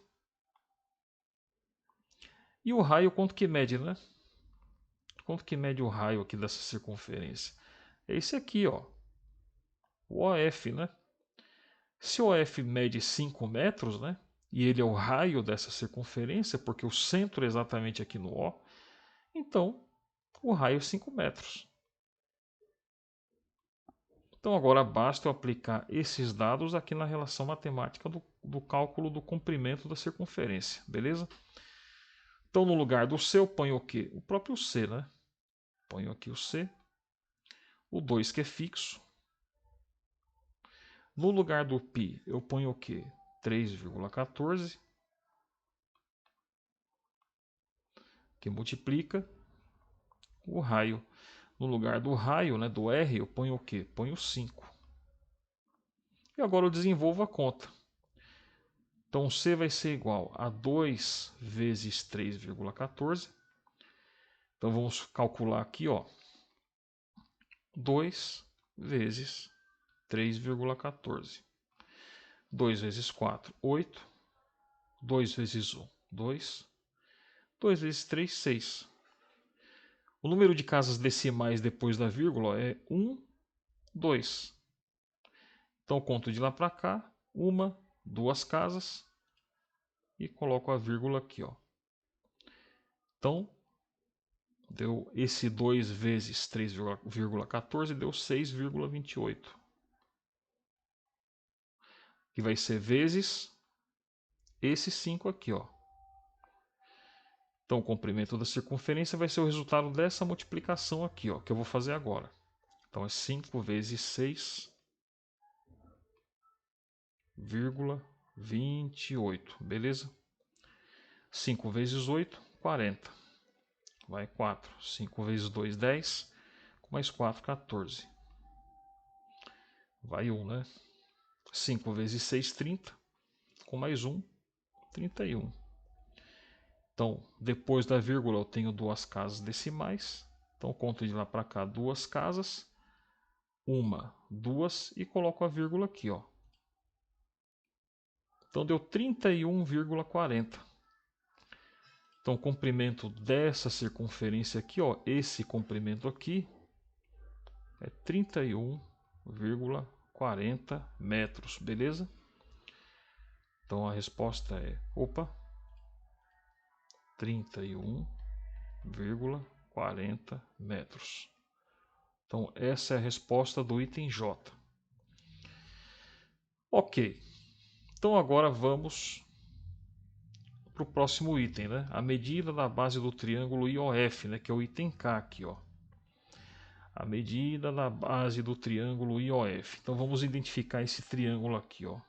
E o raio, quanto que mede, né? Quanto que mede o raio aqui dessa circunferência? É esse aqui, ó. O OF, né? Se o OF mede 5 metros, né? E ele é o raio dessa circunferência, porque o centro é exatamente aqui no O, então o raio é 5 metros. Então agora basta eu aplicar esses dados aqui na relação matemática do cálculo do comprimento da circunferência, beleza? Então no lugar do C eu ponho o quê? O próprio C, né? Ponho aqui o C. O 2 que é fixo. No lugar do π eu ponho o quê? 3,14. Que multiplica o raio. No lugar do raio, né, do R, eu ponho o quê? Ponho 5. E agora eu desenvolvo a conta. Então C vai ser igual a 2 vezes 3,14. Então vamos calcular aqui, ó. 2 vezes 3,14. 2 vezes 4, 8. 2 vezes 1, 2. 2 vezes 3, 6. O número de casas decimais depois da vírgula é 1, 2. Então conto de lá para cá, 1, 2 casas e coloco a vírgula aqui, ó. Então, deu esse 2 vezes 3,14 deu 6,28. Que vai ser vezes esse 5 aqui, ó. Então, o comprimento da circunferência vai ser o resultado dessa multiplicação aqui, ó, que eu vou fazer agora. Então, é 5 vezes 6 9,28, beleza? 5 vezes 8, 40. Vai 4. 5 vezes 2, 10. Mais 4, 14. Vai 1, né? 5 vezes 6, 30. Com mais 1, 31. Então, depois da vírgula eu tenho duas casas decimais. Então, conto de lá para cá duas casas. Uma, duas e coloco a vírgula aqui, ó. Então, deu 31,40. Então, o comprimento dessa circunferência aqui, ó, esse comprimento aqui é 31,40 metros, beleza? Então, a resposta é, 31,40 metros. Então, essa é a resposta do item J. Ok. Então, agora vamos para o próximo item, né? A medida da base do triângulo IOF, né? Que é o item K aqui, ó. A medida da base do triângulo IOF. Então, vamos identificar esse triângulo aqui, ó.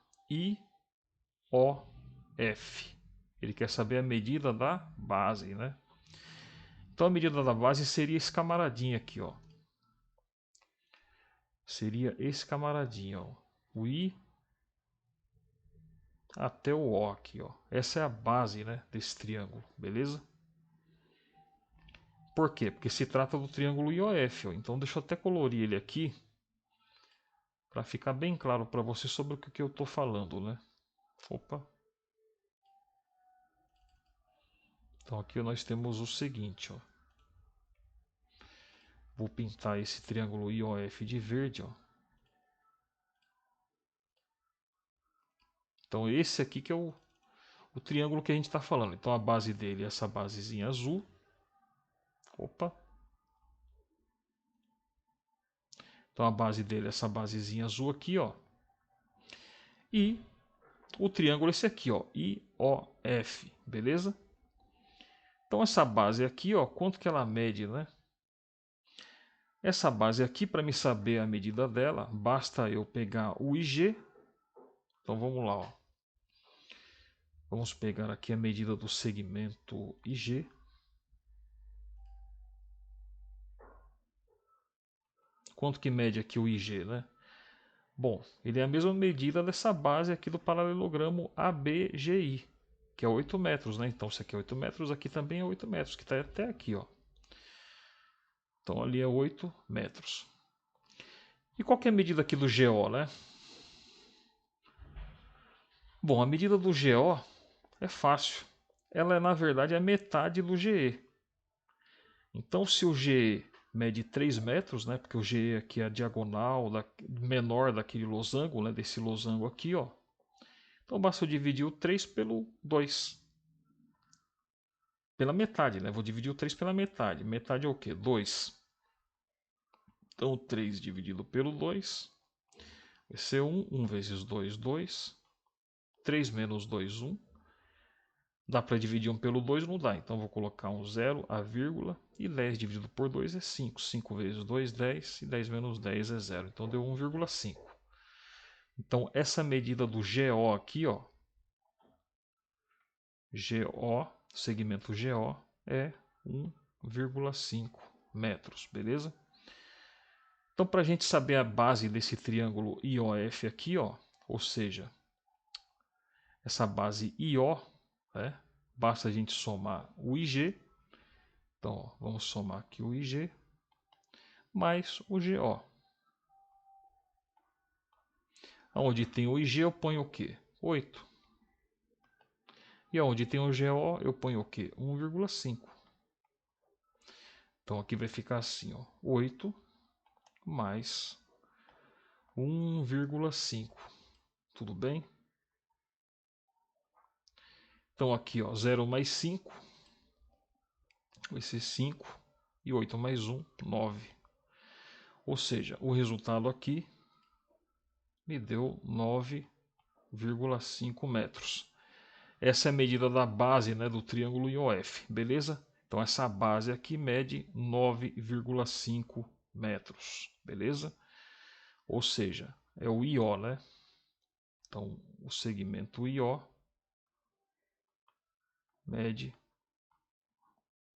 IOF. Ele quer saber a medida da base, né? Então, a medida da base seria esse camaradinho aqui, ó. Seria esse camaradinho, ó. O I até o O aqui, ó. Essa é a base, né, desse triângulo, beleza? Por quê? Porque se trata do triângulo IOF, ó. Então deixa eu até colorir ele aqui para ficar bem claro para você sobre o que eu estou falando, né? Então aqui nós temos o seguinte, ó. Vou pintar esse triângulo IOF de verde, ó. Então esse aqui que é o triângulo que a gente está falando. Então a base dele é essa basezinha azul. Então a base dele é essa basezinha azul aqui, ó. E o triângulo é esse aqui, ó, IOF, beleza? Então essa base aqui, ó, quanto que ela mede, né? Essa base aqui, para me saber a medida dela, basta eu pegar o IG. Então vamos lá, ó. Vamos pegar aqui a medida do segmento IG. Quanto que mede aqui o IG, né? Bom, ele é a mesma medida dessa base aqui do paralelogramo ABGI, que é 8 metros, né? Então, isso aqui é 8 metros, aqui também é 8 metros, que está até aqui, ó. Então, ali é 8 metros. E qual que é a medida aqui do GO, né? Bom, a medida do GO é fácil. Ela é, na verdade, a metade do GE. Então, se o GE mede 3 metros, né? Porque o GE aqui é a diagonal menor daquele losango, né? Desse losango aqui, ó. Então, basta eu dividir o 3 pelo 2. Pela metade, né? Vou dividir o 3 pela metade. Metade é o quê? 2. Então, 3 dividido pelo 2 vai ser 1. 1 vezes 2, 2. 3 menos 2, 1. Dá para dividir 1 pelo 2? Não dá. Então, vou colocar um 0, a vírgula. E 10 dividido por 2 é 5. 5 vezes 2, 10. E 10 menos 10 é 0. Então, deu 1,5. Então, essa medida do GO aqui, ó. GO, segmento GO, é 1,5 metros, beleza? Então, para a gente saber a base desse triângulo IOF aqui, ó, ou seja, essa base IO, né, basta a gente somar o IG. Então, ó, vamos somar aqui o IG mais o GO. Onde tem o IG eu ponho o quê? 8. E onde tem o GO eu ponho o quê? 1,5. Então, aqui vai ficar assim, ó, 8 mais 1,5. Tudo bem? Então aqui, ó, 0 mais 5 vai ser 5 e 8 mais 1, 9. Ou seja, o resultado aqui me deu 9,5 metros. Essa é a medida da base, né, do triângulo IOF, beleza? Então essa base aqui mede 9,5 metros, beleza? Ou seja, é o IO, né? Então o segmento IO mede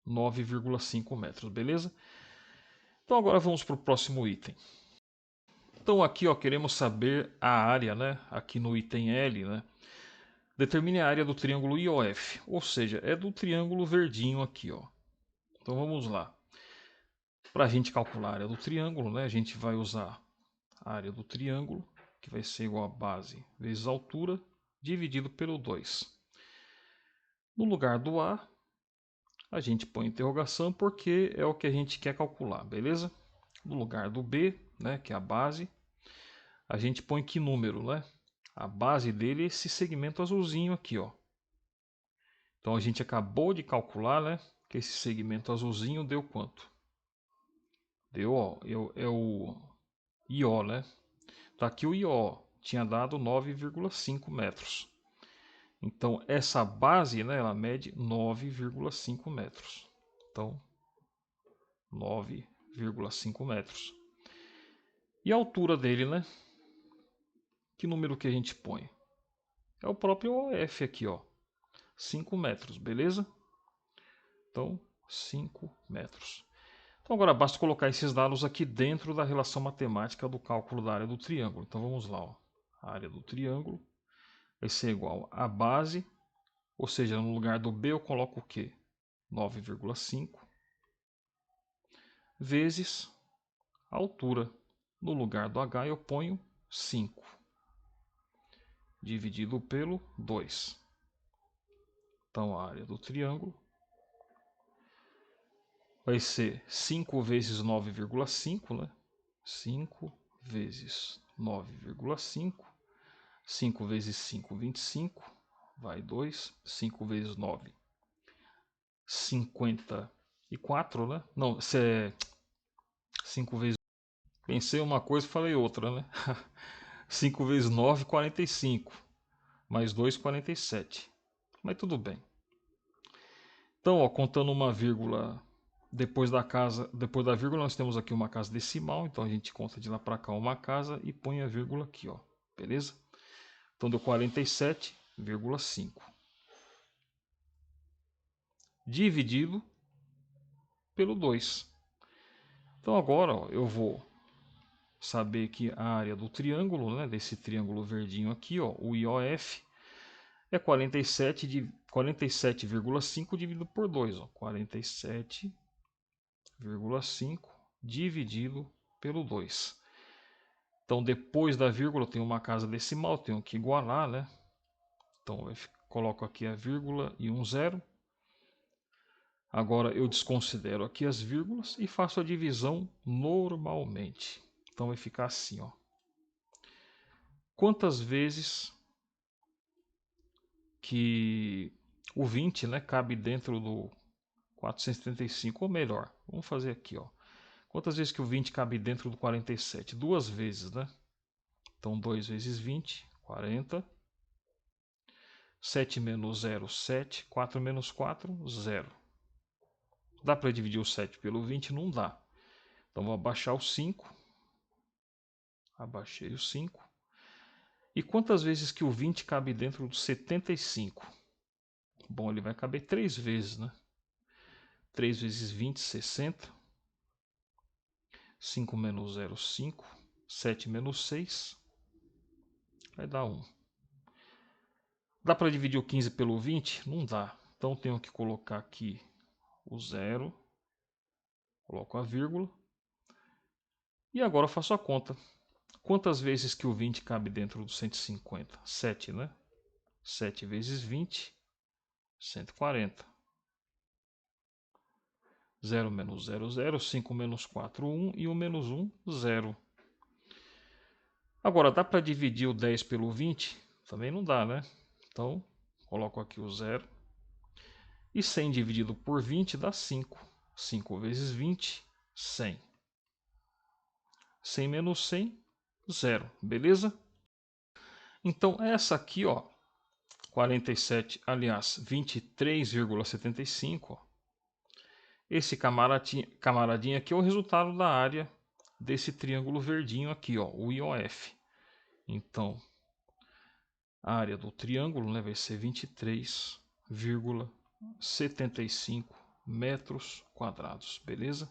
9,5 metros, beleza? Então agora vamos para o próximo item. Então aqui, ó, queremos saber a área, né? Aqui no item L, né? Determine a área do triângulo IOF, ou seja, é do triângulo verdinho aqui, ó. Então vamos lá. Para a gente calcular a área do triângulo, né? A gente vai usar a área do triângulo, que vai ser igual a base vezes a altura, dividido pelo 2. No lugar do A, a gente põe interrogação porque é o que a gente quer calcular, beleza? No lugar do B, né, que é a base, a gente põe que número, né? A base dele é esse segmento azulzinho aqui, ó. Então a gente acabou de calcular, né, que esse segmento azulzinho deu quanto? Deu, ó, é o IO, né? Tá aqui o IO, tinha dado 9,5 metros. Então essa base, né, ela mede 9,5 metros. Então 9,5 metros. E a altura dele, né? Que número que a gente põe? É o próprio OF aqui, ó. 5 metros, beleza? Então, 5 metros. Então agora basta colocar esses dados aqui dentro da relação matemática do cálculo da área do triângulo. Então vamos lá, ó. A área do triângulo vai ser igual a base, ou seja, no lugar do B eu coloco o quê? 9,5 vezes a altura. No lugar do H eu ponho 5, dividido pelo 2. Então a área do triângulo vai ser 5 vezes 9,5, né? 5 vezes 9,5. 5 vezes 5, 25. Vai 2. 5 vezes 9, 54, né? Não, se é 5 vezes... Pensei uma coisa e falei outra, né? 5 vezes 9, 45. Mais 2, 47. Mas tudo bem. Então, ó, contando uma vírgula depois da vírgula nós temos aqui uma casa decimal, então a gente conta de lá para cá uma casa e põe a vírgula aqui, ó. Beleza? Então deu 47,5. Dividido pelo 2. Então agora, ó, eu vou saber que a área do triângulo, né, desse triângulo verdinho aqui, ó, o IOF é 47,5 dividido por 2, ó, 47,5 dividido pelo 2. Então, depois da vírgula, eu tenho uma casa decimal, tenho que igualar, né? Então, eu coloco aqui a vírgula e um zero. Agora, eu desconsidero aqui as vírgulas e faço a divisão normalmente. Então, vai ficar assim, ó. Quantas vezes que o 20, né, cabe dentro do 435, ou melhor, vamos fazer aqui, ó. Quantas vezes que o 20 cabe dentro do 47? Duas vezes, né? Então, 2 vezes 20, 40. 7 menos 0, 7. 4 menos 4, 0. Dá para dividir o 7 pelo 20? Não dá. Então, vou abaixar o 5. Abaixei o 5. E quantas vezes que o 20 cabe dentro do 75? Bom, ele vai caber 3 vezes, né? 3 vezes 20, 60. 5 menos 0, 5. 7 menos 6, vai dar 1. Dá para dividir o 15 pelo 20? Não dá. Então tenho que colocar aqui o 0. Coloco a vírgula. E agora eu faço a conta. Quantas vezes que o 20 cabe dentro do 150? 7, né? 7 vezes 20, 140. 0 menos 0, 0. 5 menos 4, 1. E o menos 1, 0. Agora, dá para dividir o 10 pelo 20? Também não dá, né? Então, coloco aqui o 0. E 100 dividido por 20 dá 5. 5 vezes 20, 100. 100 menos 100, 0. Beleza? Então, essa aqui, ó, 47, aliás, 23,75, esse camaradinho aqui é o resultado da área desse triângulo verdinho aqui, ó, o IOF. Então, A área do triângulo, né, vai ser 23,75 metros quadrados, beleza?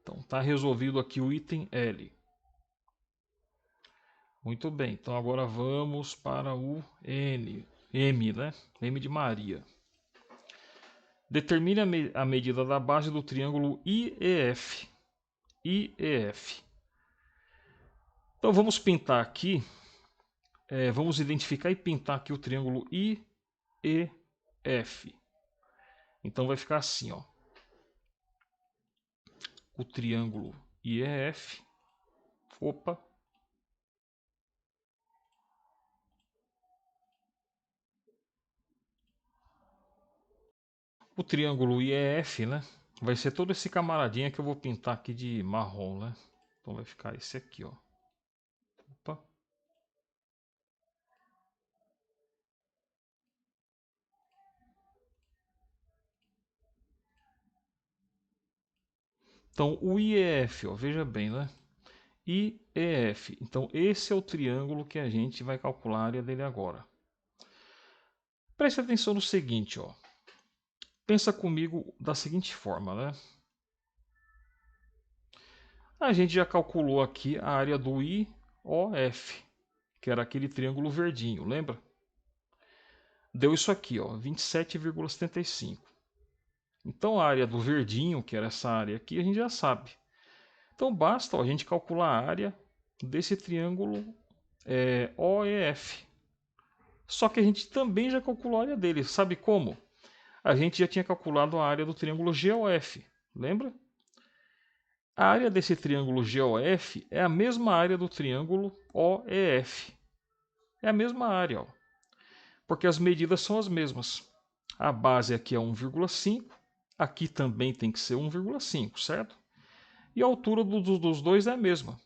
Então tá resolvido aqui o item L. Muito bem, então agora vamos para o M, né? M de Maria. Determine a medida da base do triângulo IEF. IEF. Então vamos pintar aqui, vamos identificar e pintar aqui o triângulo IEF. Então vai ficar assim, ó. O triângulo IEF. Opa. O triângulo IEF, né? Vai ser todo esse camaradinha que eu vou pintar aqui de marrom, né? Então vai ficar esse aqui, ó. Opa. Então o IEF, ó, veja bem, né? IEF. Então esse é o triângulo que a gente vai calcular a área dele agora. Preste atenção no seguinte, ó. Pensa comigo da seguinte forma, né? A gente já calculou aqui a área do IOF, que era aquele triângulo verdinho, lembra? Deu isso aqui, ó, 27,75. Então a área do verdinho, que era essa área aqui, a gente já sabe. Então basta, ó, a gente calcular a área desse triângulo OEF. Só que a gente também já calculou a área dele. Sabe como? A gente já tinha calculado a área do triângulo GOF. Lembra? A área desse triângulo GOF é a mesma área do triângulo OEF. É a mesma área, ó, porque as medidas são as mesmas. A base aqui é 1,5, aqui também tem que ser 1,5, certo? E a altura dos dois é a mesma.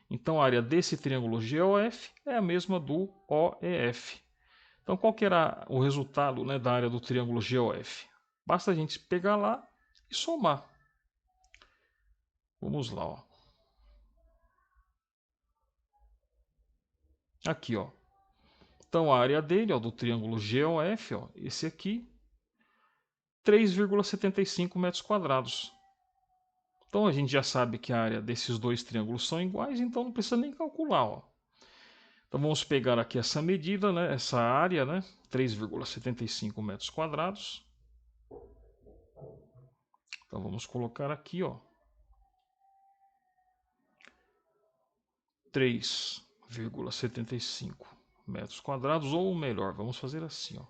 Então a área desse triângulo GOF é a mesma do OEF. Então qual que era o resultado, né, da área do triângulo GOF? Basta a gente pegar lá e somar. Vamos lá, ó. Aqui, ó. Então a área dele, ó, do triângulo GOF, ó, esse aqui, 3,75 metros quadrados. Então a gente já sabe que a área desses dois triângulos são iguais, então não precisa nem calcular, ó. Então vamos pegar aqui essa medida, né, essa área, né, 3,75 metros quadrados. Então vamos colocar aqui, ó, 3,75 metros quadrados, ou melhor, vamos fazer assim, ó.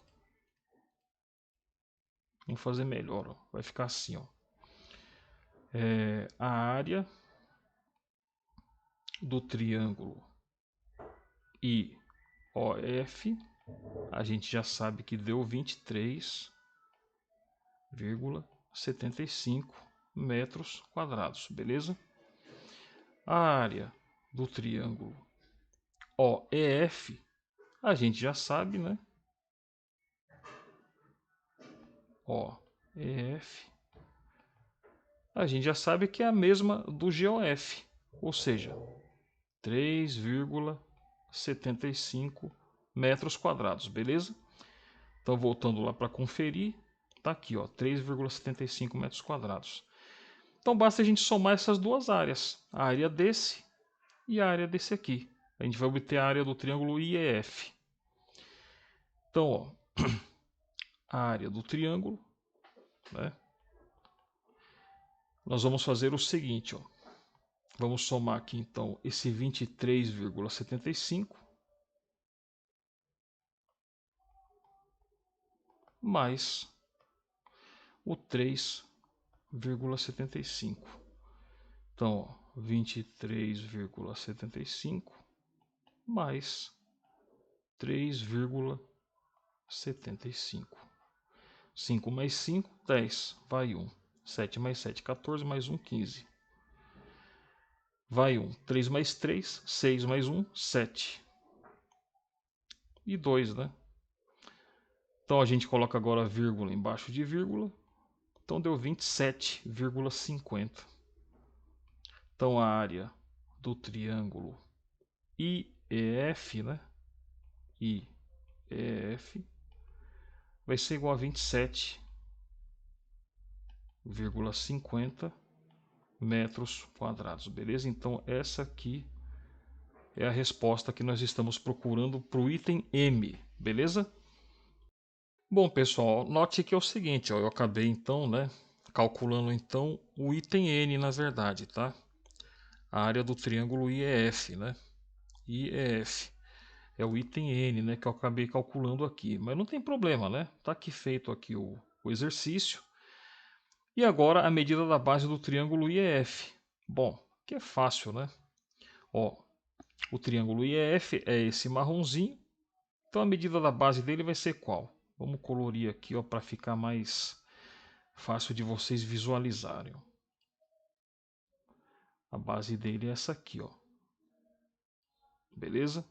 Vamos fazer melhor, ó. Vai ficar assim, ó. A área do triângulo IOF, a gente já sabe que deu 23,75 metros quadrados, beleza? A área do triângulo OEF, a gente já sabe, né? OEF, a gente já sabe que é a mesma do GOF, ou seja, 3,75 metros quadrados, beleza? Então, voltando lá para conferir, tá aqui, ó, 3,75 metros quadrados. Então, basta a gente somar essas duas áreas, a área desse e a área desse aqui. A gente vai obter a área do triângulo IEF. Então, ó, a área do triângulo, né? Nós vamos fazer o seguinte, ó. Vamos somar aqui, então, esse 23,75 mais o 3,75. Então, ó, 23,75 mais 3,75. 5 mais 5, 10. Vai 1. 7 mais 7, 14. Mais 1, 15. Vai 1. 3 mais 3, 6 mais 1, 7. E 2, né? Então a gente coloca agora vírgula embaixo de vírgula. Então deu 27,50. Então a área do triângulo IEF, né? IEF EF vai ser igual a 27,50 metros quadrados, beleza? Então essa aqui é a resposta que nós estamos procurando para o item M, beleza? Bom, pessoal, note que é o seguinte, ó, eu acabei então, né, calculando então o item N na verdade, tá? A área do triângulo IEF, né? IEF é o item N, né, que eu acabei calculando aqui, mas não tem problema, né? Tá aqui feito aqui o exercício. E agora a medida da base do triângulo IEF. Bom, que é fácil, né? Ó, o triângulo IEF é esse marronzinho. Então a medida da base dele vai ser qual? Vamos colorir aqui, ó, para ficar mais fácil de vocês visualizarem. A base dele é essa aqui, ó. Beleza?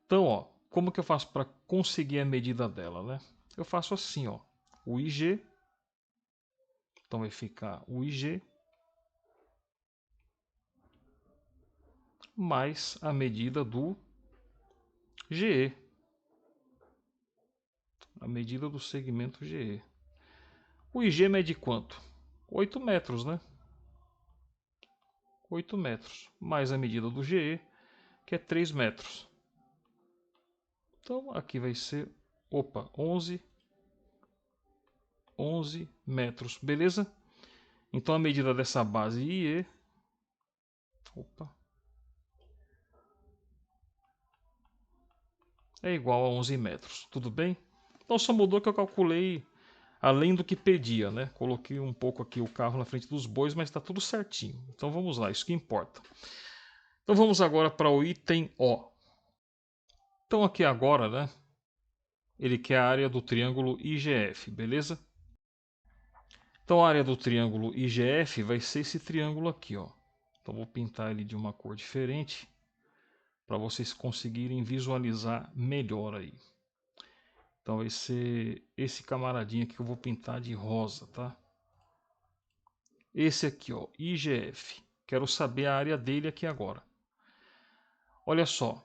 Então, ó, como que eu faço para conseguir a medida dela, né? Eu faço assim, ó, o IG. Então vai ficar o IG mais a medida do GE. A medida do segmento GE. O IG mede quanto? 8 metros, né? 8 metros. Mais a medida do GE, que é 3 metros. Então aqui vai ser, opa, 11 metros, beleza? Então a medida dessa base IE, opa, é igual a 11 metros, tudo bem? Então só mudou que eu calculei além do que pedia, né? Coloquei um pouco aqui o carro na frente dos bois, mas está tudo certinho. Então vamos lá, isso que importa. Então vamos agora para o item O. Então aqui agora, né? Ele quer a área do triângulo IGF, beleza? Então a área do triângulo IGF vai ser esse triângulo aqui, ó. Então vou pintar ele de uma cor diferente para vocês conseguirem visualizar melhor aí. Então vai ser esse camaradinho aqui que eu vou pintar de rosa, tá? Esse aqui, ó, IGF. Quero saber a área dele aqui agora. Olha só.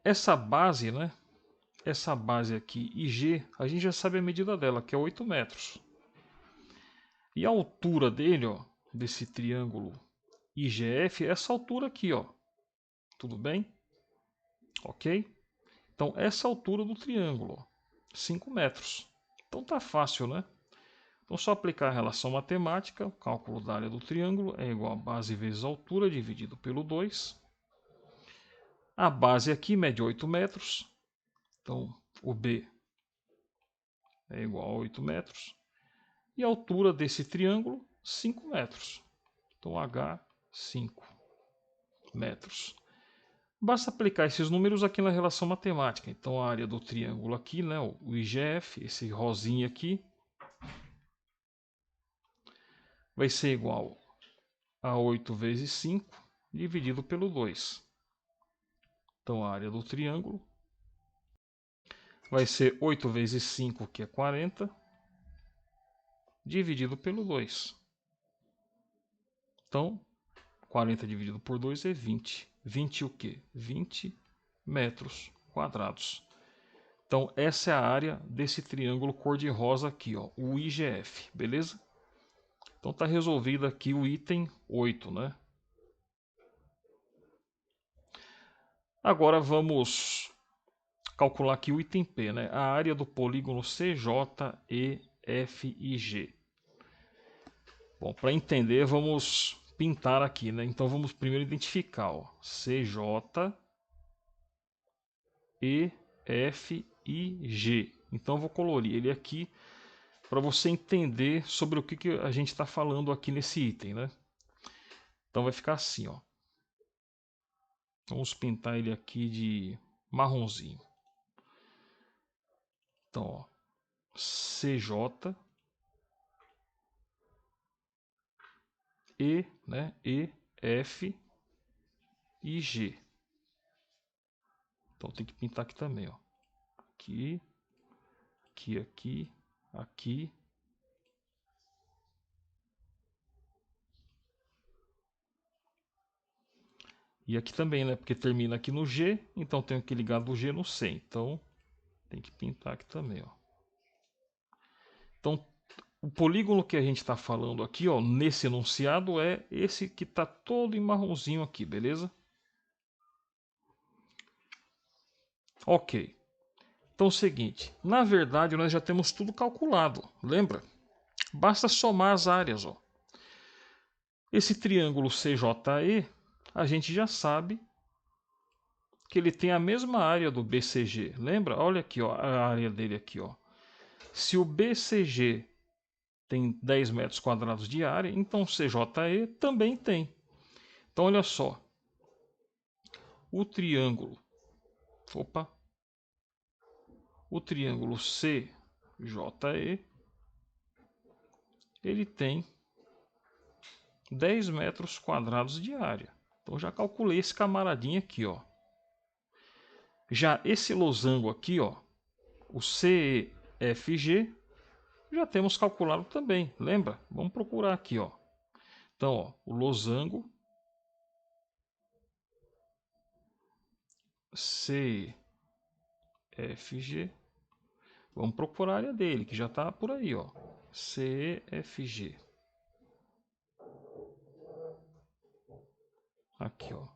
Essa base, né? Essa base aqui, IG, a gente já sabe a medida dela, que é 8 metros. E a altura dele, ó, desse triângulo IGF, é essa altura aqui, ó. Tudo bem? Ok? Então, essa altura do triângulo, ó, 5 metros. Então tá fácil, né? Então, só aplicar a relação matemática, o cálculo da área do triângulo é igual a base vezes a altura dividido pelo 2. A base aqui mede 8 metros. Então, o B é igual a 8 metros. E a altura desse triângulo, 5 metros. Então, H, 5 metros. Basta aplicar esses números aqui na relação matemática. Então, a área do triângulo aqui, né, o IGF, esse rosinho aqui, vai ser igual a 8 vezes 5 dividido pelo 2. Então, a área do triângulo vai ser 8 vezes 5, que é 40, dividido pelo 2. Então, 40 dividido por 2 é 20. 20 o quê? 20 metros quadrados. Então, essa é a área desse triângulo cor-de-rosa aqui, ó, o IGF, beleza? Então, está resolvido aqui o item 8, né? Agora, vamos calcular aqui o item P, né? A área do polígono CJEFIG. Bom, para entender, vamos pintar aqui, né? Então, vamos primeiro identificar, ó, CJEFIG. Então, eu vou colorir ele aqui para você entender sobre o que a gente está falando aqui nesse item, né? Então vai ficar assim, ó. Vamos pintar ele aqui de marronzinho. Então, ó, CJ E, né? E, F e G. Então tem que pintar aqui também, ó. Aqui, aqui, aqui, aqui. E aqui também, né? Porque termina aqui no G, então tenho que ligar do G no C. Então tem que pintar aqui também, ó. Então o polígono que a gente está falando aqui, ó, nesse enunciado é esse que está todo em marronzinho aqui, beleza? Ok. Então é o seguinte, na verdade nós já temos tudo calculado, lembra? Basta somar as áreas, ó. Esse triângulo CJE, a gente já sabe que ele tem a mesma área do BCG. Lembra? Olha aqui, ó, a área dele aqui, ó. Se o BCG tem 10 metros quadrados de área, então o CJE também tem. Então olha só, o triângulo, opa, o triângulo CJE, ele tem 10 metros quadrados de área. Então já calculei esse camaradinho aqui, ó. Já esse losango aqui, ó, o CFG, já temos calculado também, lembra? Vamos procurar aqui, ó. Então, ó, o losango CFG, vamos procurar a área dele, que já está por aí, ó. CFG. Aqui, ó.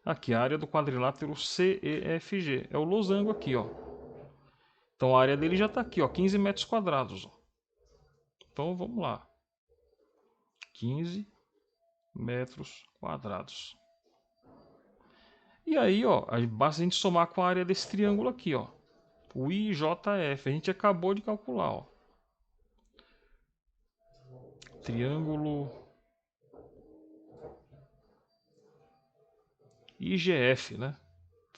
Aqui, a área do quadrilátero CEFG. É o losango aqui, ó. Então, a área dele já está aqui, ó. 15 metros quadrados, ó. Então, vamos lá. 15 metros quadrados. E aí, ó, basta a gente somar com a área desse triângulo aqui, ó. O IJF. A gente acabou de calcular, ó. Triângulo IGF, né?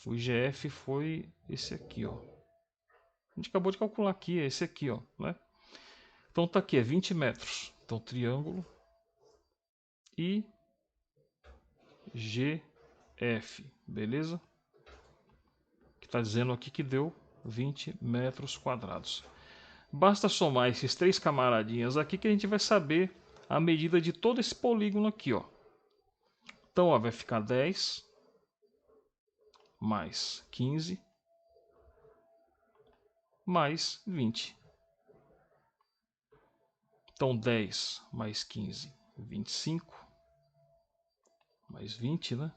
O IGF foi esse aqui, ó. A gente acabou de calcular aqui, é esse aqui, ó, né? Então tá aqui, é 20 metros. Então triângulo IGF, beleza? Que tá dizendo aqui que deu 20 metros quadrados. Basta somar esses três camaradinhas aqui que a gente vai saber a medida de todo esse polígono aqui, ó. Então, ó, vai ficar 10 mais 15 mais 20. Então, 10 mais 15, 25. Mais 20, né?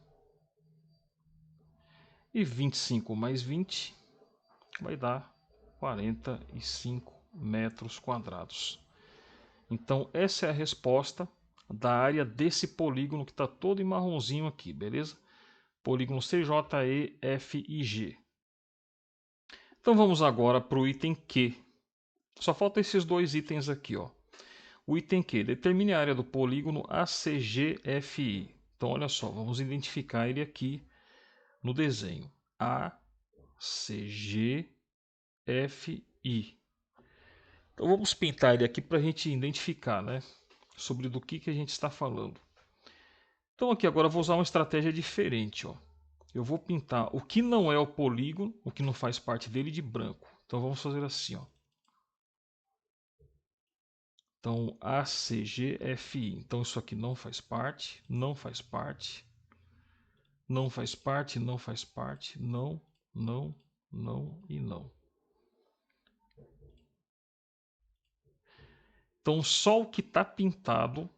E 25 mais 20 vai dar 45 metros quadrados. Então, essa é a resposta da área desse polígono que está todo em marronzinho aqui, beleza? Polígono CJEFIG. Então, vamos agora para o item Q. Só faltam esses dois itens aqui, ó. O item Q, determine a área do polígono ACGFI. Então, olha só, vamos identificar ele aqui no desenho. ACGFI. Então, vamos pintar ele aqui para a gente identificar, né? Sobre do que a gente está falando. Então, aqui agora eu vou usar uma estratégia diferente, ó. Eu vou pintar o que não é o polígono, o que não faz parte dele, de branco. Então, vamos fazer assim, ó. Então, ACGFI. Então, isso aqui não faz parte, não faz parte, não faz parte, não faz parte, não, não, não e não. Então, só o que está pintado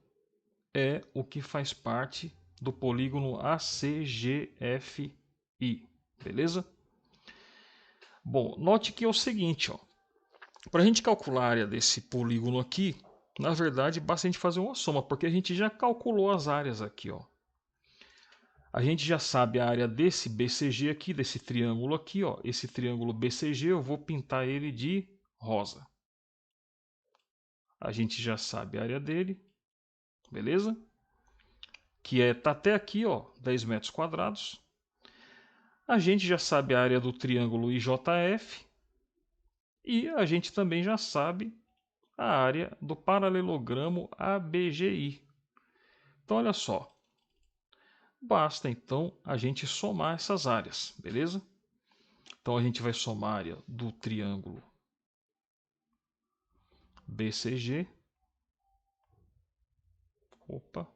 é o que faz parte do polígono ACGFI. Beleza? Bom, note que é o seguinte, ó. Para a gente calcular a área desse polígono aqui, na verdade, basta a gente fazer uma soma, porque a gente já calculou as áreas aqui, ó. A gente já sabe a área desse BCG aqui, desse triângulo aqui, ó. Esse triângulo BCG eu vou pintar ele de rosa. A gente já sabe a área dele, beleza? Que tá até aqui, ó, 10 metros quadrados. A gente já sabe a área do triângulo IJF e a gente também já sabe a área do paralelogramo ABGI. Então, olha só. Basta, então, a gente somar essas áreas, beleza? Então, a gente vai somar a área do triângulo BCG. Opa.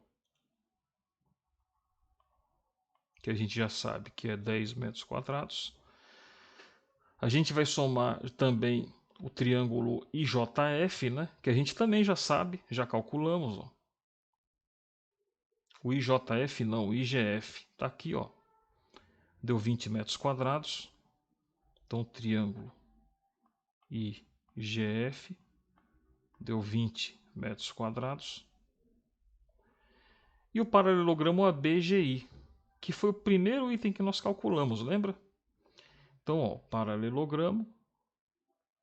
que a gente já sabe que é 10 metros quadrados. A gente vai somar também o triângulo IJF, né? Que a gente também já sabe, já calculamos. Ó. O IJF não, o IGF. Está aqui, ó. Deu 20 metros quadrados. Então, o triângulo IGF deu 20 metros quadrados. E o paralelogramo ABGI, que foi o primeiro item que nós calculamos, lembra? Então, ó, paralelogramo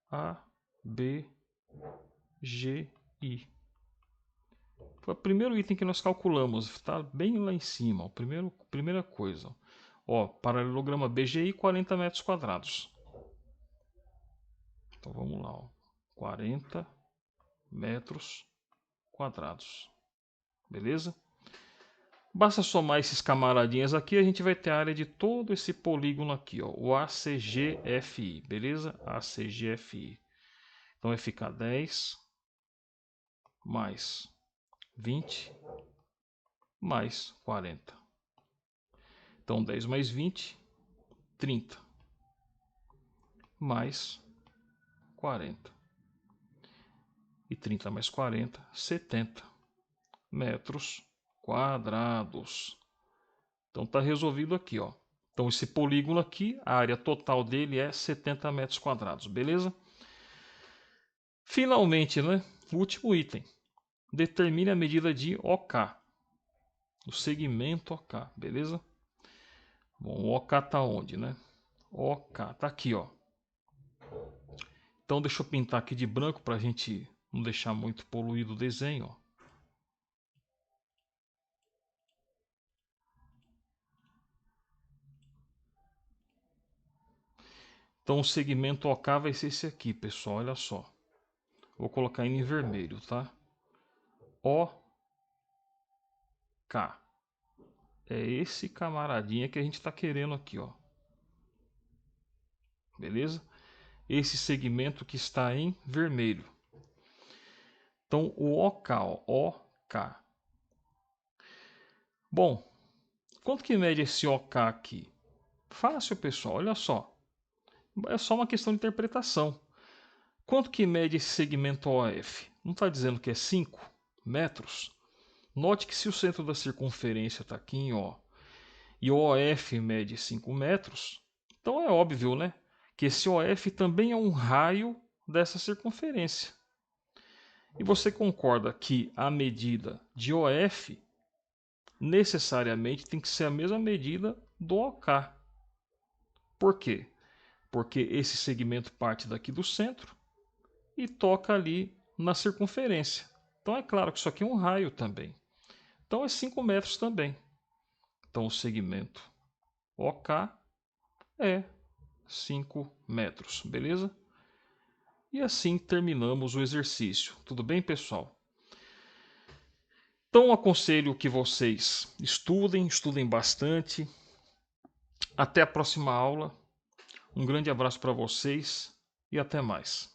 ABGI. Foi o primeiro item que nós calculamos, está bem lá em cima, ó, primeira coisa. Ó, paralelogramo ABGI, 40 metros quadrados. Então, vamos lá, ó, 40 metros quadrados. Beleza? Basta somar esses camaradinhas aqui, a gente vai ter a área de todo esse polígono aqui, ó, o ACGFI, beleza? ACGFI. Então vai ficar 10 mais 20 mais 40. Então 10 mais 20, 30 mais 40. E 30 mais 40, 70 metros quadrados. Então está resolvido aqui, ó. Então esse polígono aqui, a área total dele é 70 metros quadrados, beleza? Finalmente, né? O último item. Determine a medida de OK. O segmento OK, beleza? Bom, o OK está onde, né? OK está aqui, ó. Então deixa eu pintar aqui de branco para a gente não deixar muito poluído o desenho, ó. Então o segmento OK vai ser esse aqui, pessoal, olha só. Vou colocar ele em vermelho, tá? OK. É esse camaradinha que a gente está querendo aqui, ó. Beleza? Esse segmento que está em vermelho. Então o OK, ó, OK. Bom, quanto que mede esse OK aqui? Fácil, pessoal, olha só. É só uma questão de interpretação. Quanto que mede esse segmento OF? Não está dizendo que é 5 metros? Note que se o centro da circunferência está aqui em O e o OF mede 5 metros, então é óbvio, né, que esse OF também é um raio dessa circunferência. E você concorda que a medida de OF necessariamente tem que ser a mesma medida do OK. Por quê? Porque esse segmento parte daqui do centro e toca ali na circunferência. Então é claro que isso aqui é um raio também. Então é 5 metros também. Então o segmento OK é 5 metros, beleza? E assim terminamos o exercício. Tudo bem, pessoal? Então aconselho que vocês estudem bastante. Até a próxima aula. Um grande abraço para vocês e até mais.